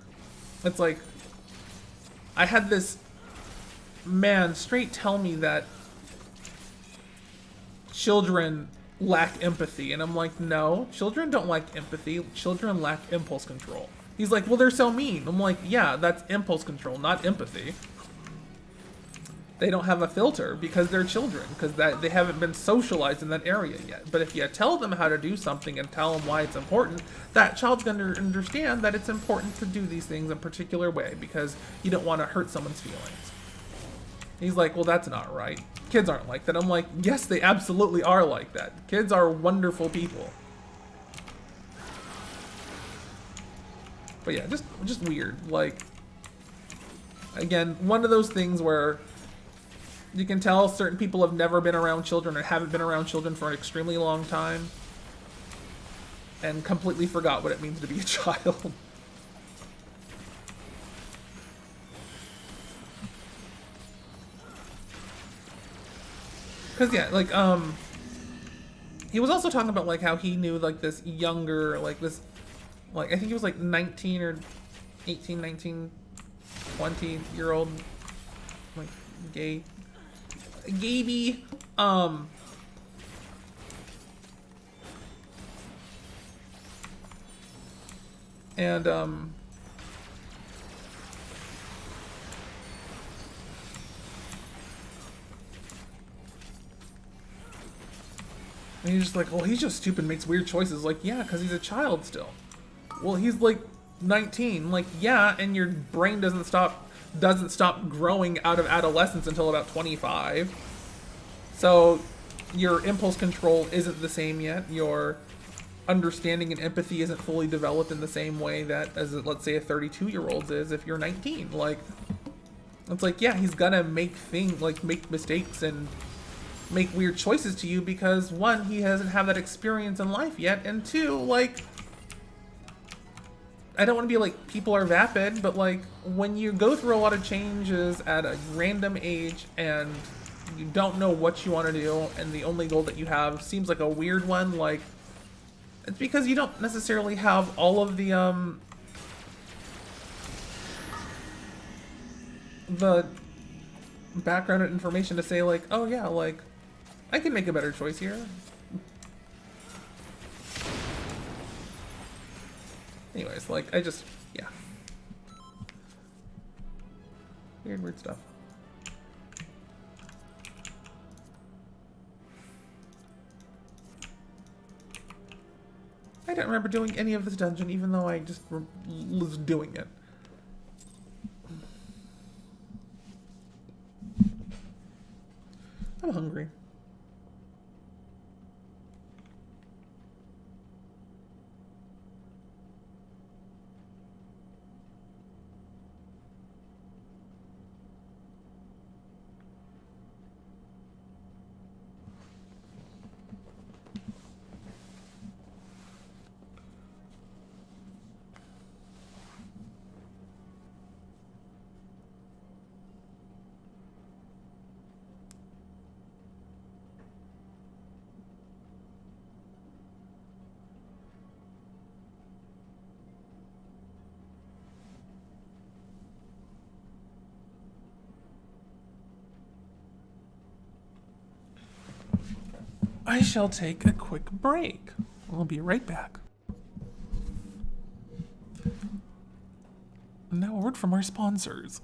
it's like, I had this man straight tell me that children lack empathy. And I'm like, no, children don't lack empathy. Children lack impulse control. He's like, well, they're so mean. I'm like, yeah, that's impulse control, not empathy. They don't have a filter because they're children, because they haven't been socialized in that area yet. But if you tell them how to do something and tell them why it's important, that child's going to understand that it's important to do these things in a particular way because you don't want to hurt someone's feelings. He's like, well, that's not right. Kids aren't like that. I'm like, yes, they absolutely are like that. Kids are wonderful people. But yeah, just weird. Like, again, one of those things where you can tell certain people have never been around children or haven't been around children for an extremely long time and completely forgot what it means to be a child. Because, yeah, like, he was also talking about, like, how he knew, like, this younger, like, this, like, I think he was, like, 19 or 18, 19, 20-year-old, like, Gaby, and, and he's just like, well, he's just stupid, makes weird choices. Like, yeah, because he's a child still. Well, he's like 19. Like, yeah, and your brain doesn't stop growing out of adolescence until about 25. So your impulse control isn't the same yet. Your understanding and empathy isn't fully developed in the same way that, as let's say, a 32-year-old is if you're 19. Like, it's like, yeah, he's gonna make mistakes and make weird choices to you because, one, he hasn't had that experience in life yet, and two, like, I don't want to be like people are vapid, but like when you go through a lot of changes at a random age and you don't know what you want to do and the only goal that you have seems like a weird one, like, it's because you don't necessarily have all of the background information to say, like, oh yeah, like, I can make a better choice here. Anyways, like, yeah. Weird stuff. I don't remember doing any of this dungeon, even though I just was doing it. I'm hungry. I shall take a quick break. I'll be right back. And now a word from our sponsors.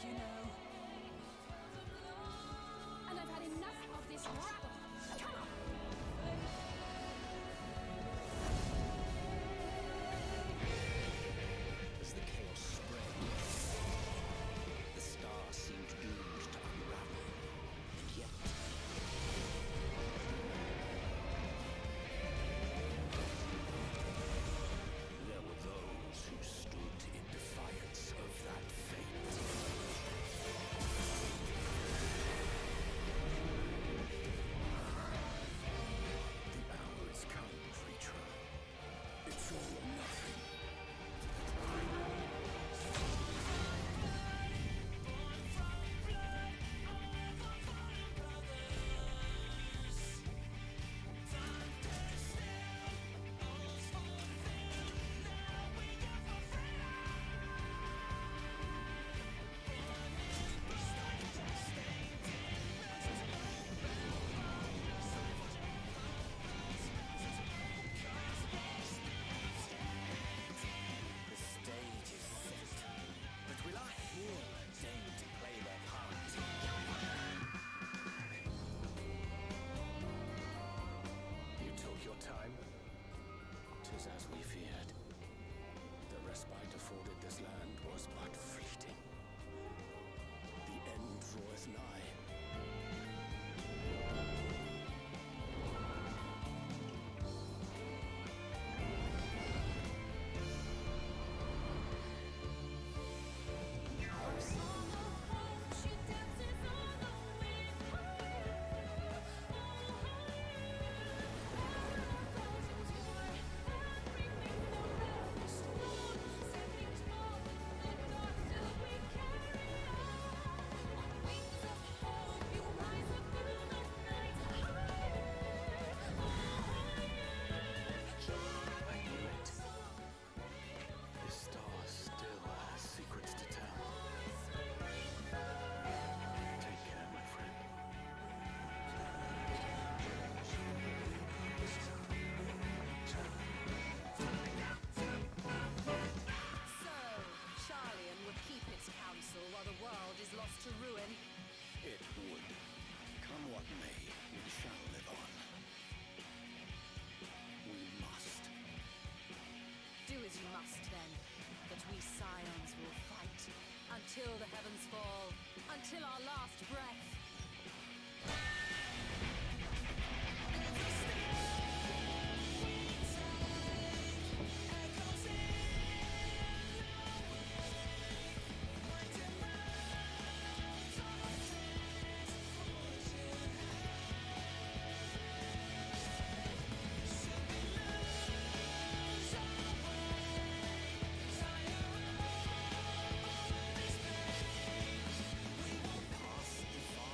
enough, you know. And I've had enough of this rabble. Come on! As the chaos spread, the star seemed doomed to unravel. And yet... there were those who stood in defiance of that fate. The hour is come, creature. It's all or nothing. The stage is set, but will our heroes deign to play their part? You took your time. 'Tis as we feared. The respite afforded this land was but fleeting. The end draweth nigh. I knew it. This star still has secrets to tell. Take care, my friend. So, Charlian would keep its counsel while the world is lost to ruin. It would. Come what may, we shall live on. We must. Do as you must then, but we scions will fight until the heavens fall, until our last breath. Past the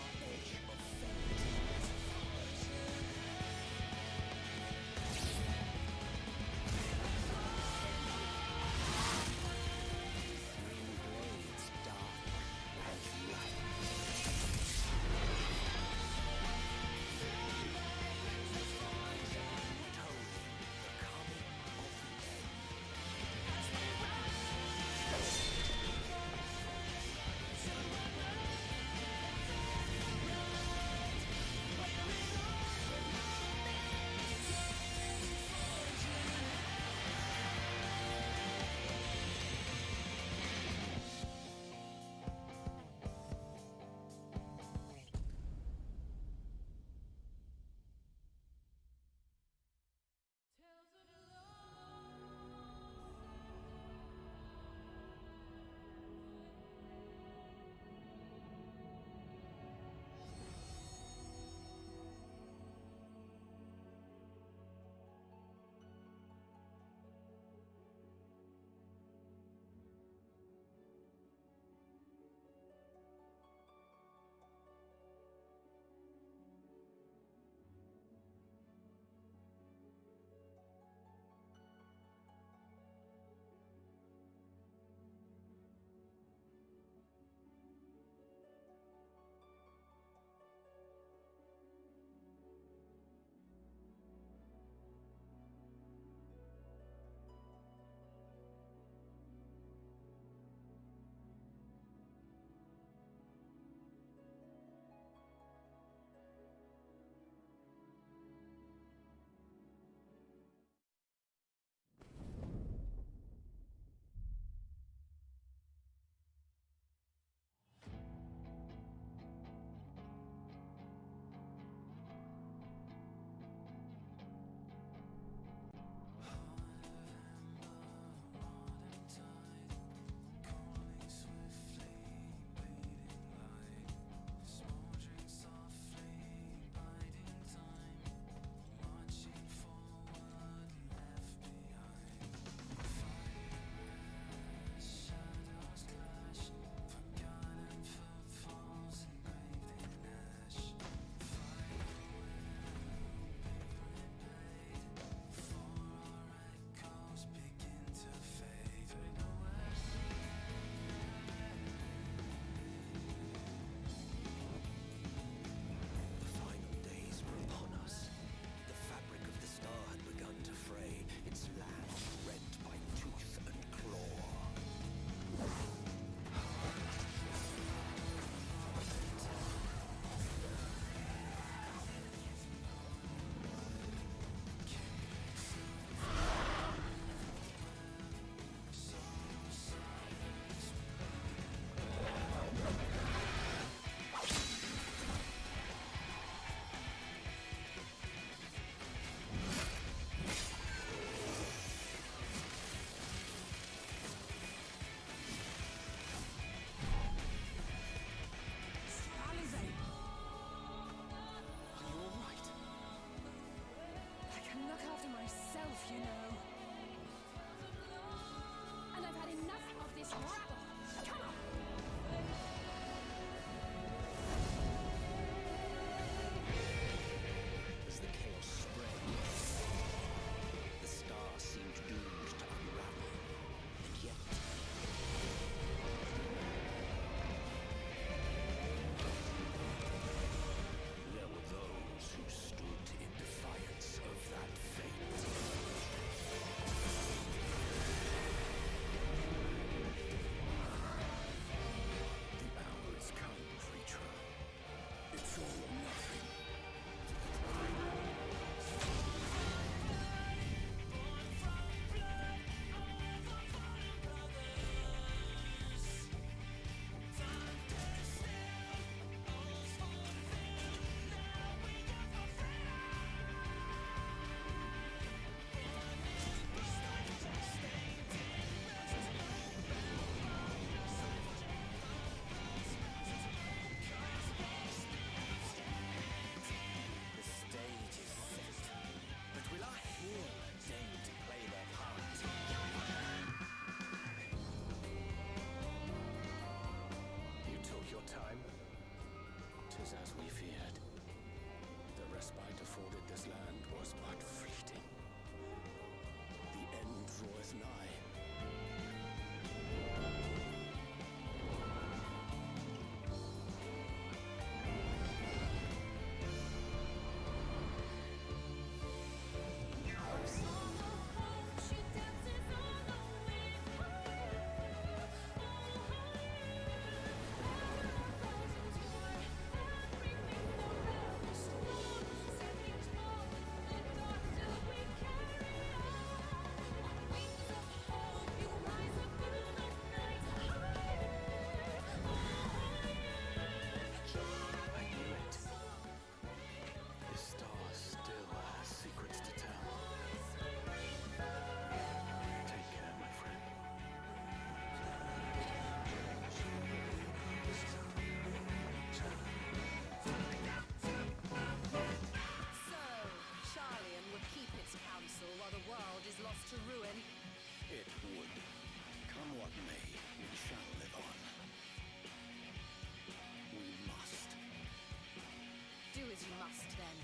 must then,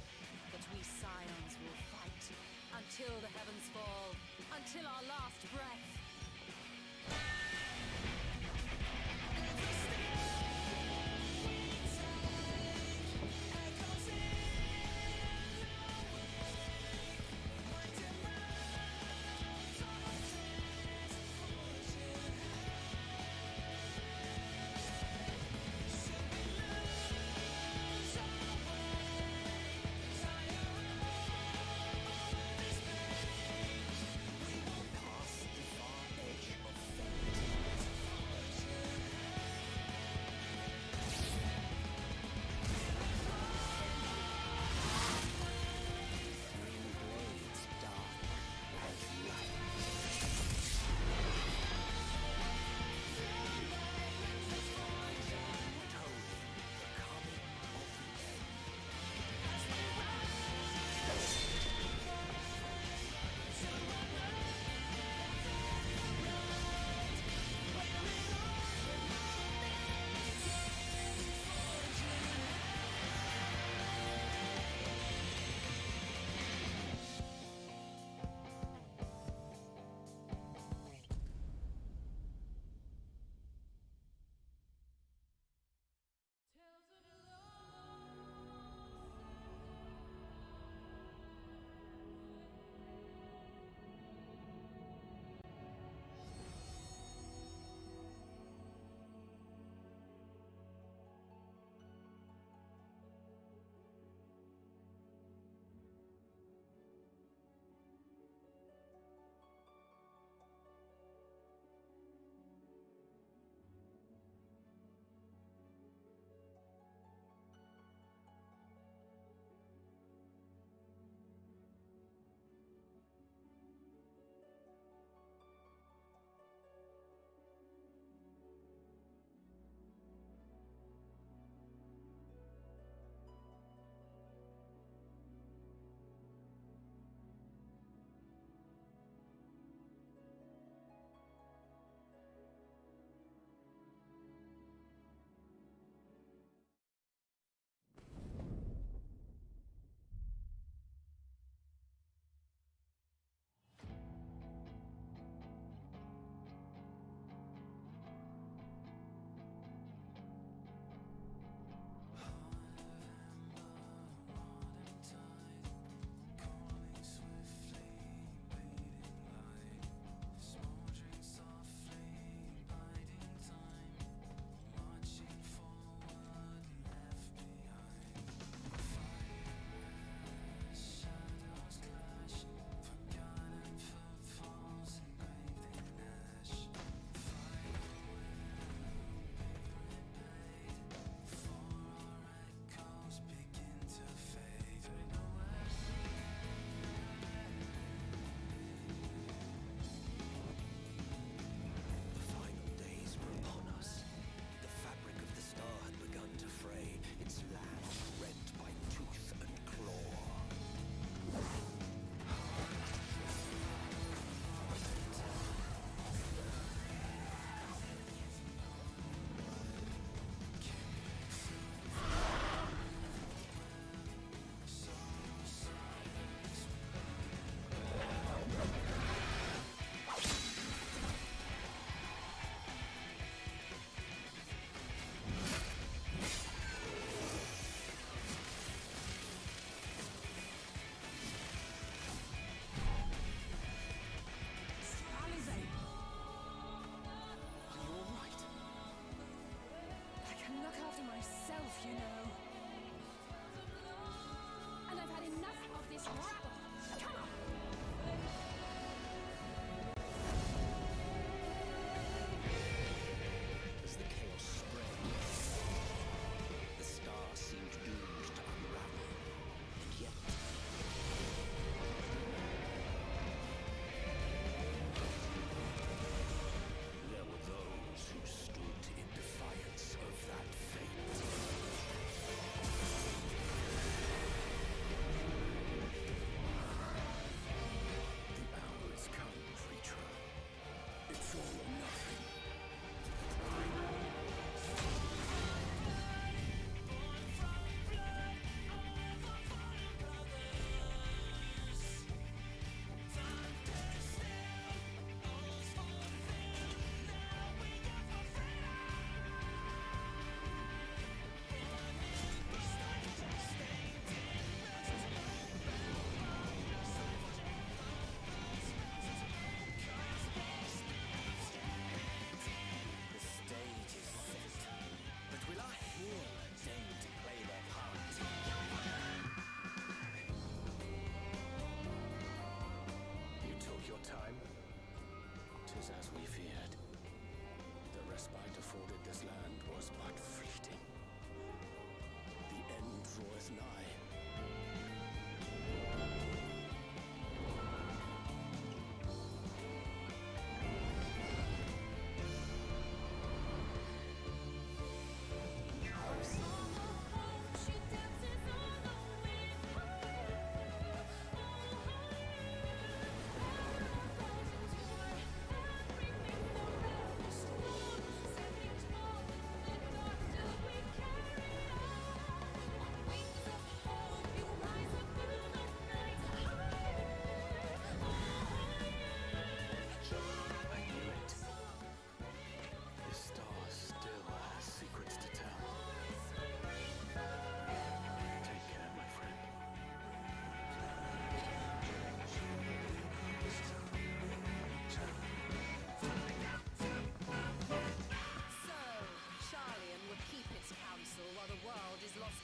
that we scions will fight until the heavens fall, until our last breath.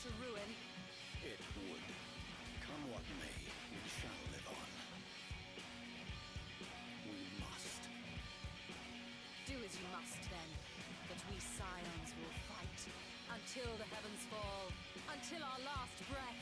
to ruin. It would. Come what may, we shall live on. We must. Do as you must then, that we scions will fight until the heavens fall, until our last breath.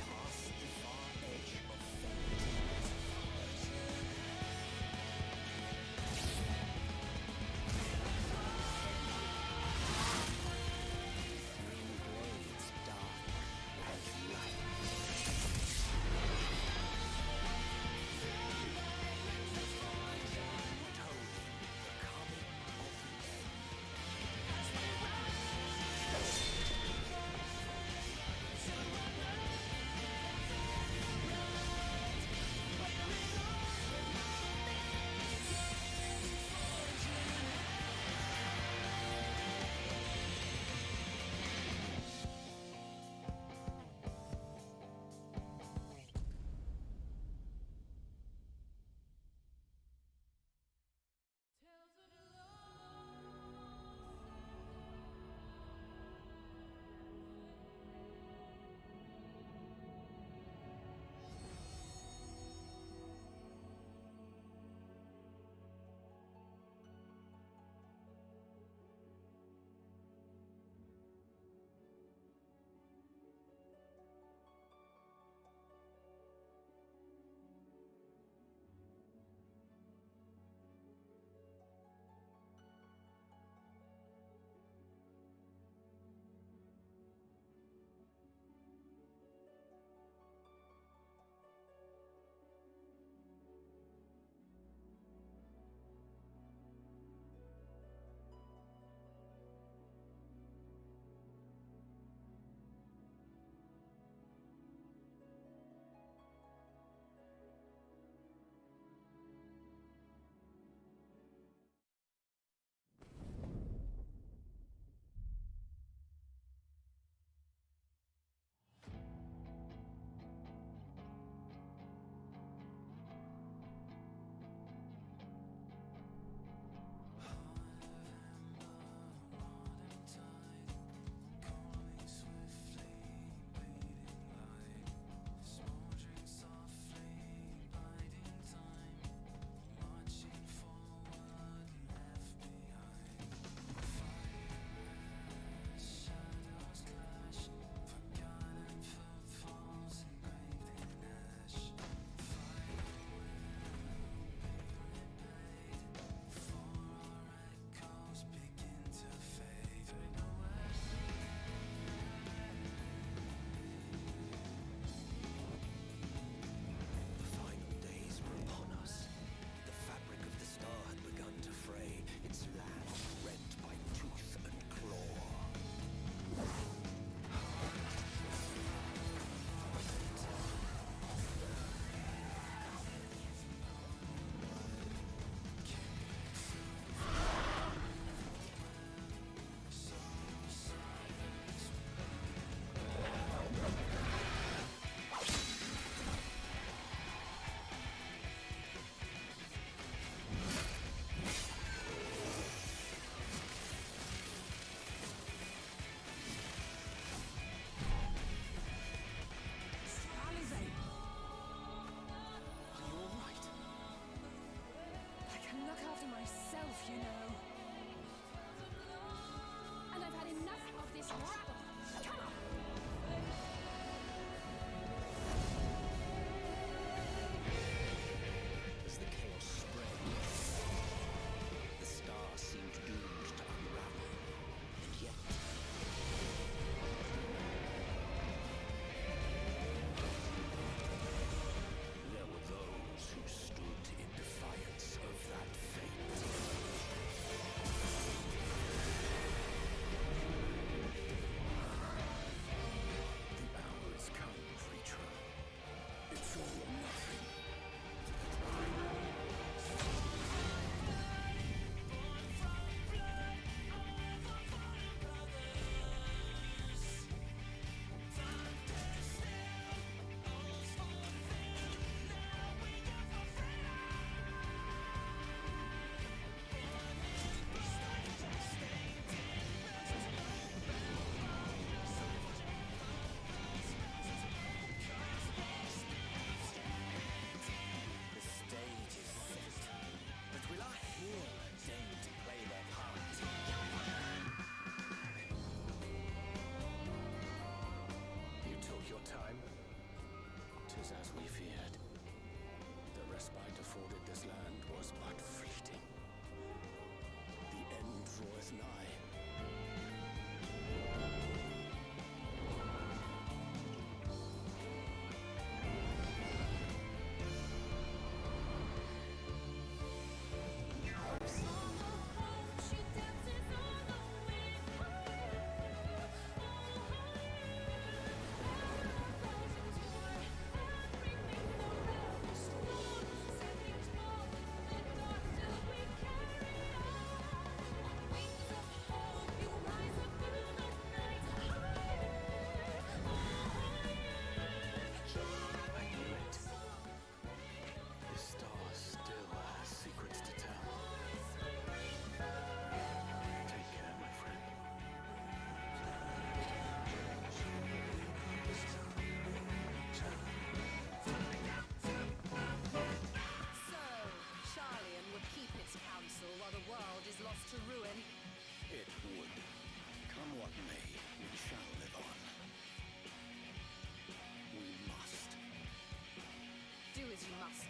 Past the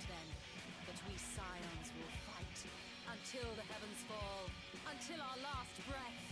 then that we scions will fight until the heavens fall, until our last breath.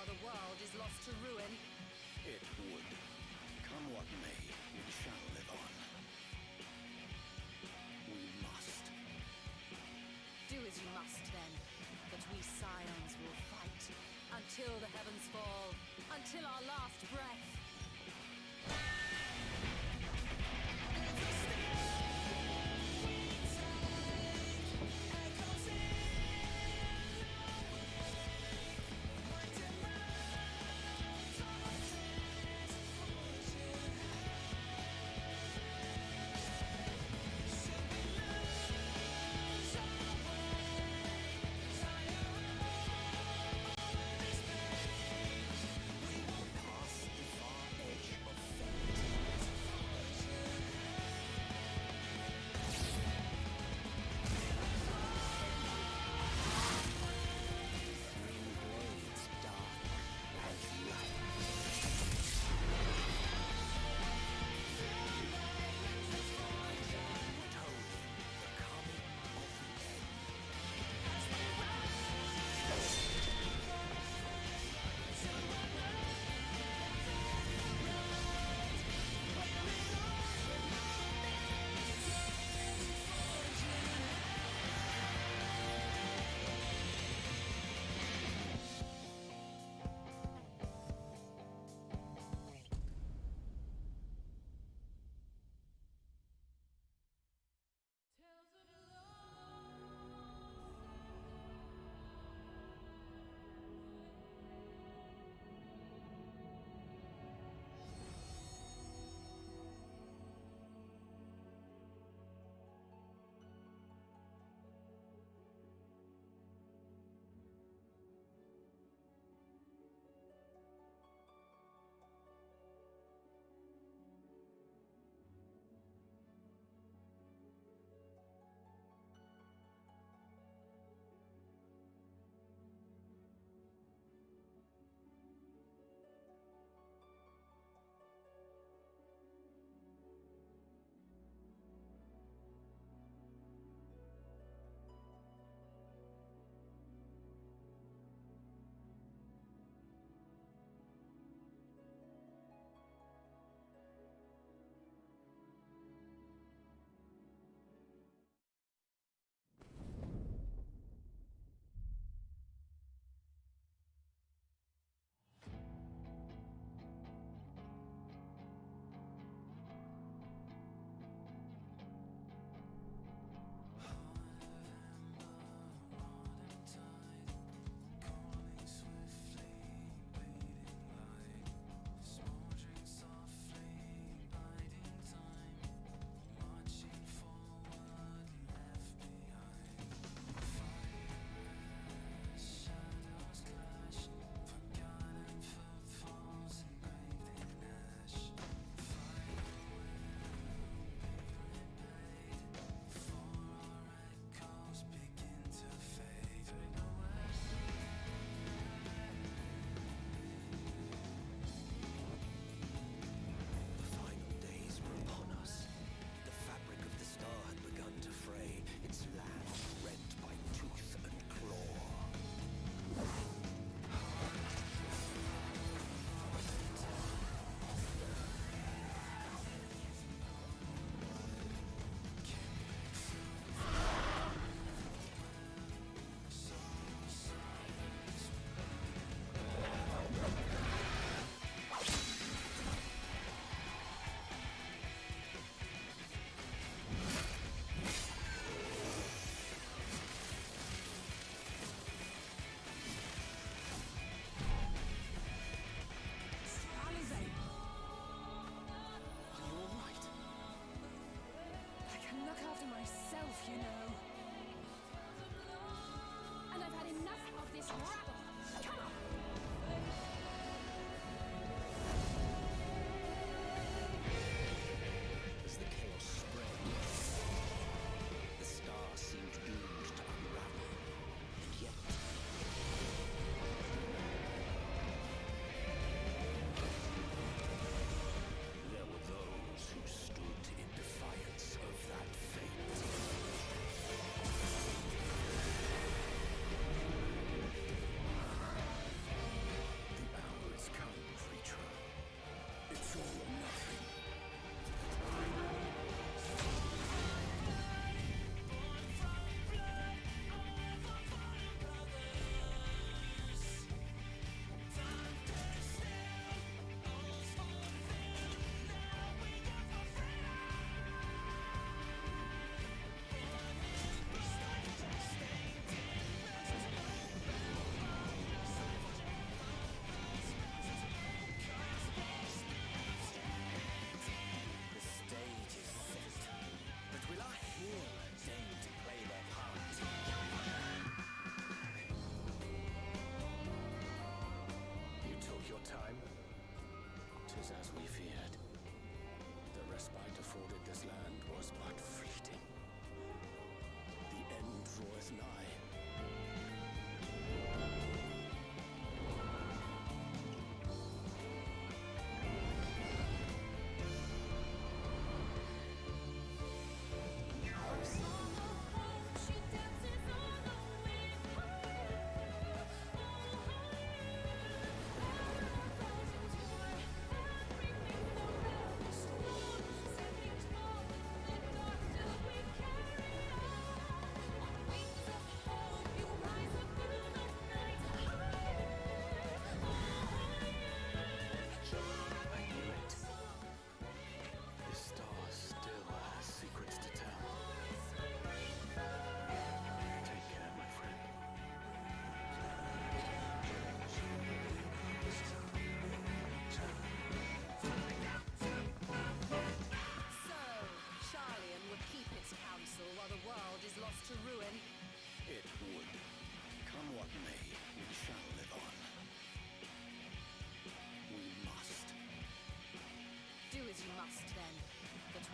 while the world is lost to ruin. It would. Come what may, we shall live on. We must. Do as you must then, but we scions will fight until the heavens fall, until our last breath. Past the far edge of fate.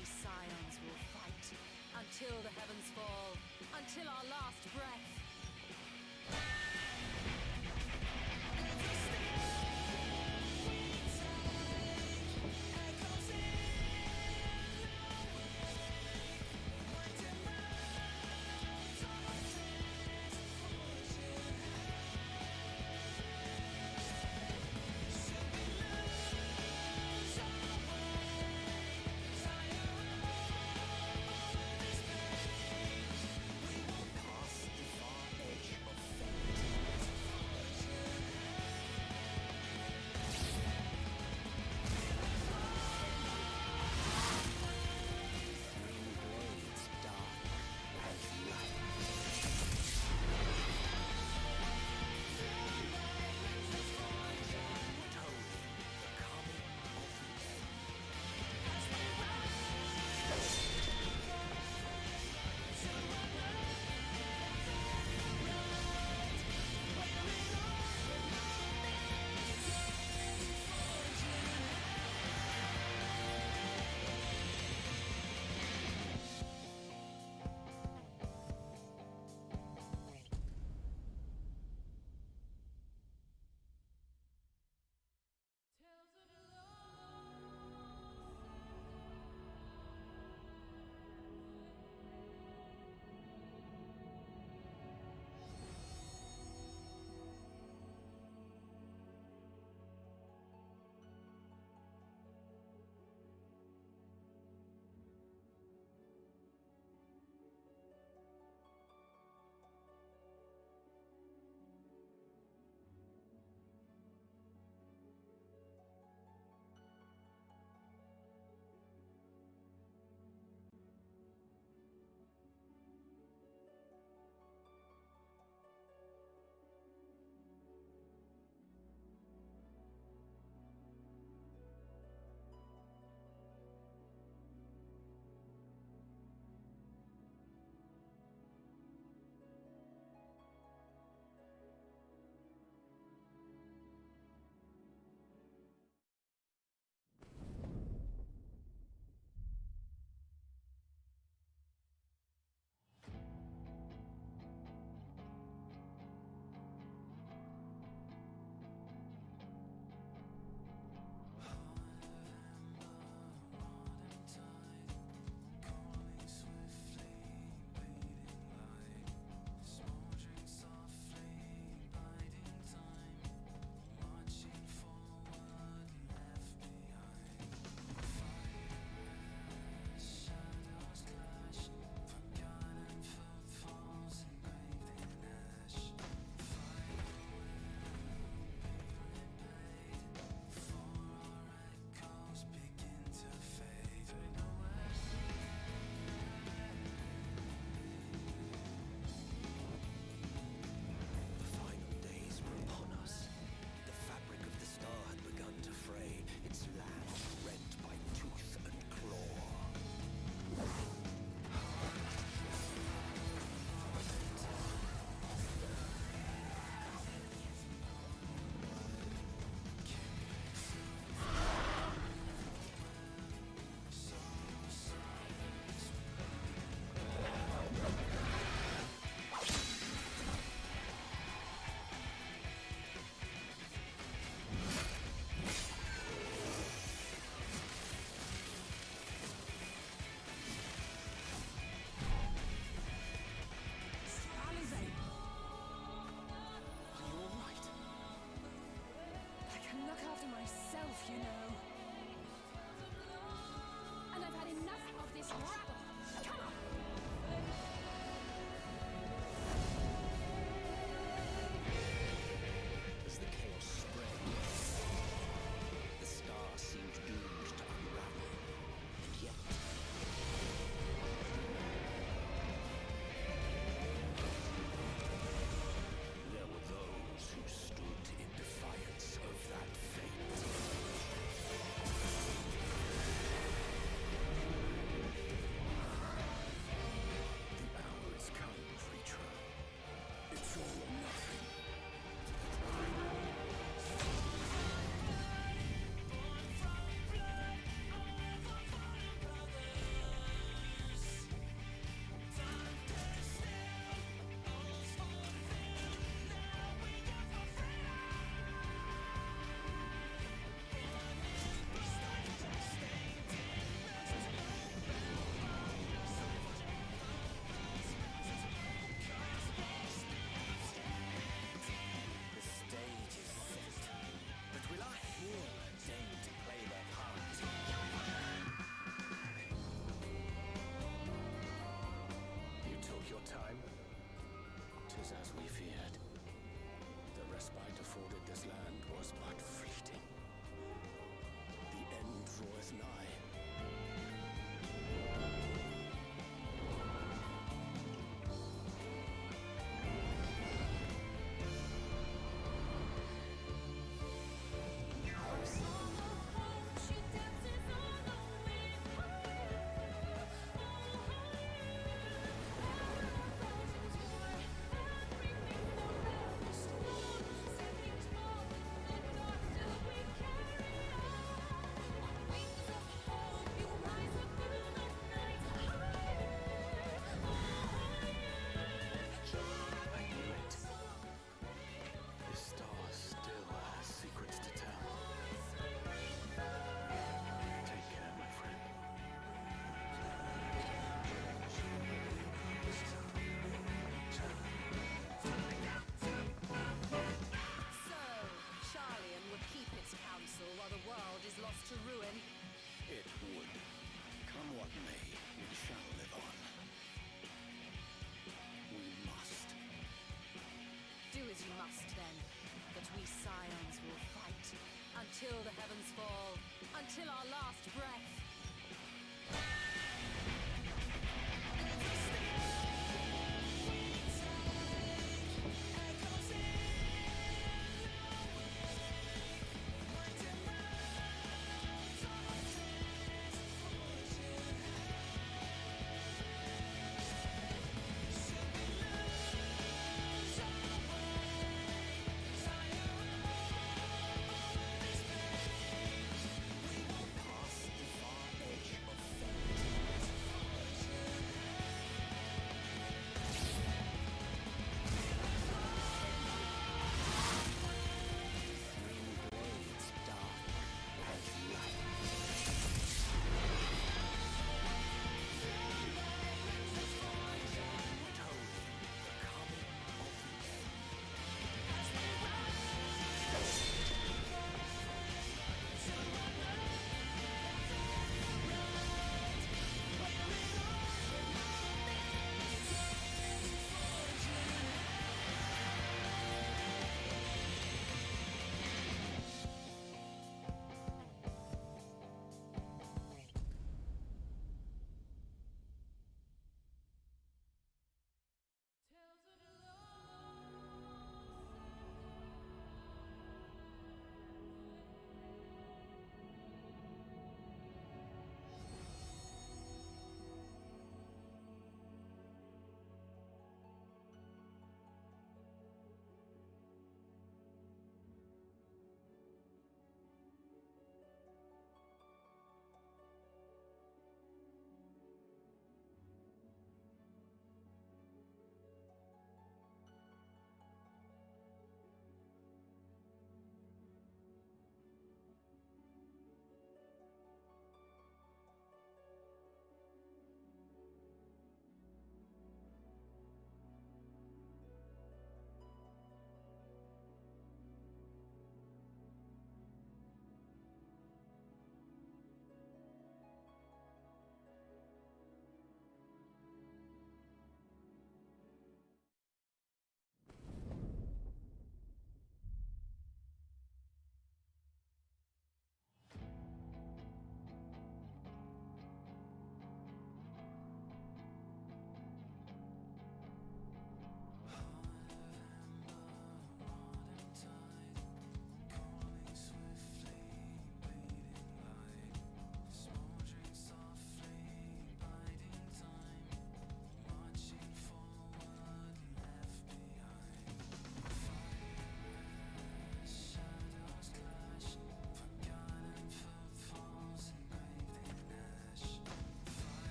we scions will fight until the heavens fall, until our last breath. until our last breath. Past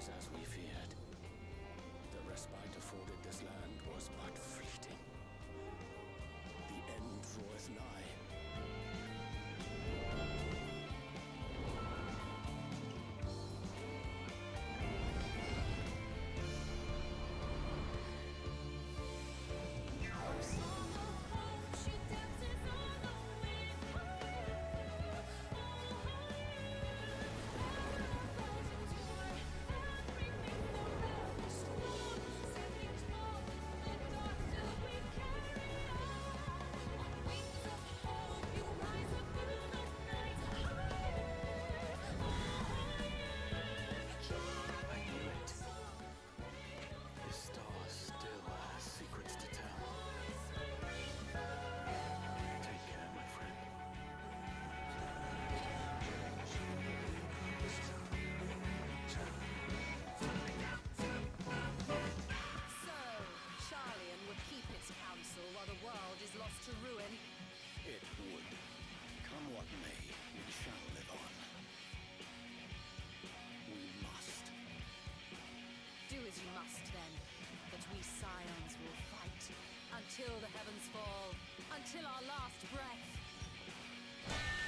'tis as we feared. The respite afforded this land was but fleeting. The end draweth nigh. To ruin. It would. Come what may, we shall live on. We must. Do as you must then, but we scions will fight until the heavens fall, until our last breath. Past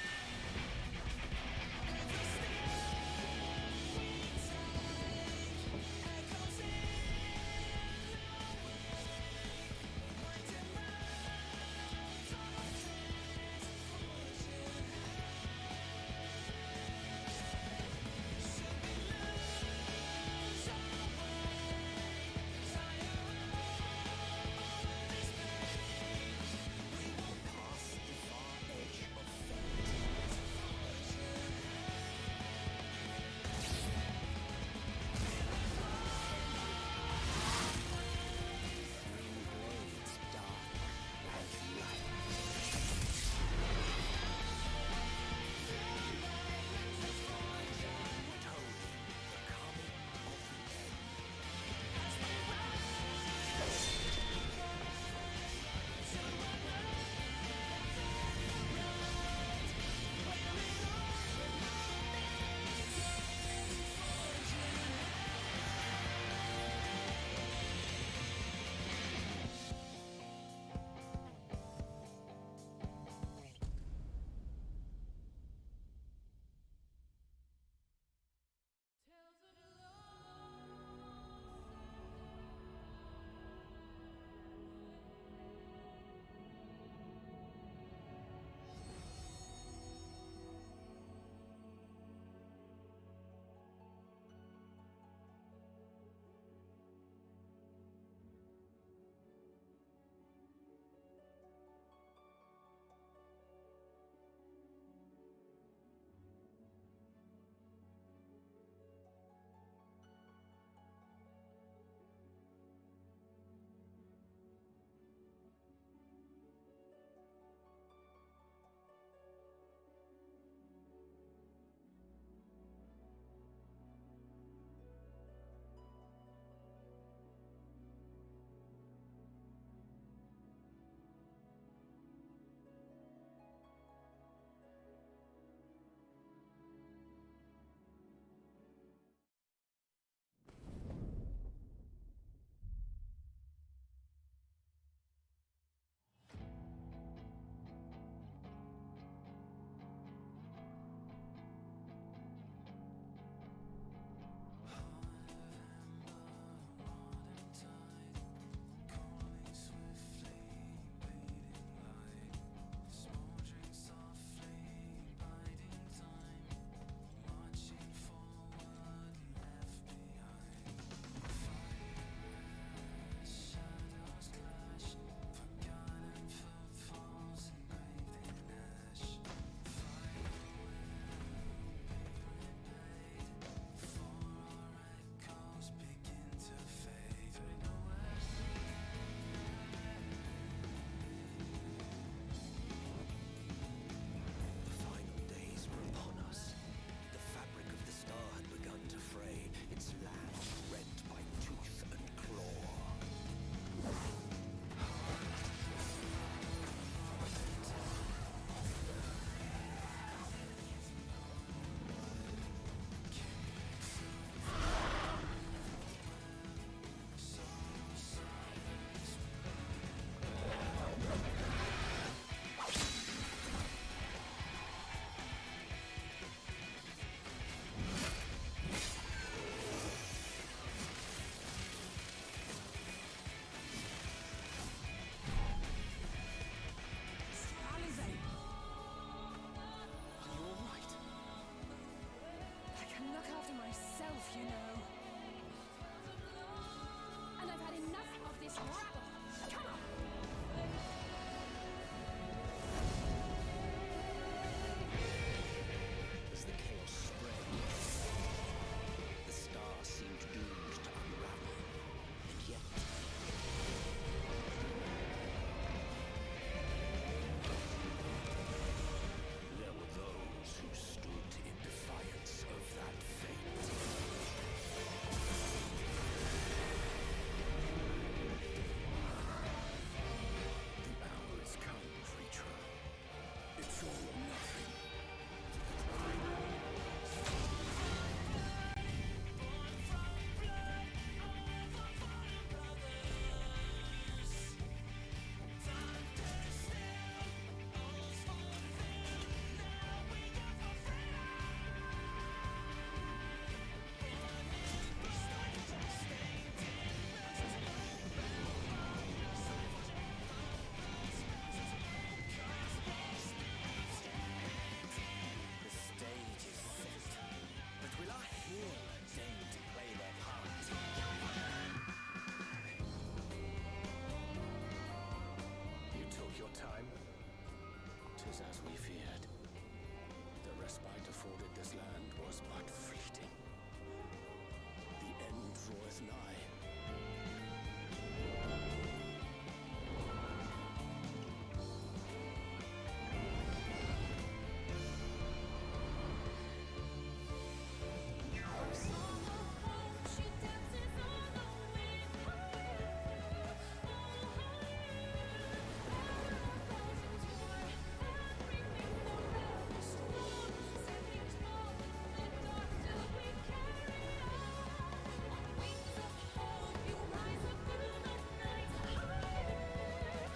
nigh.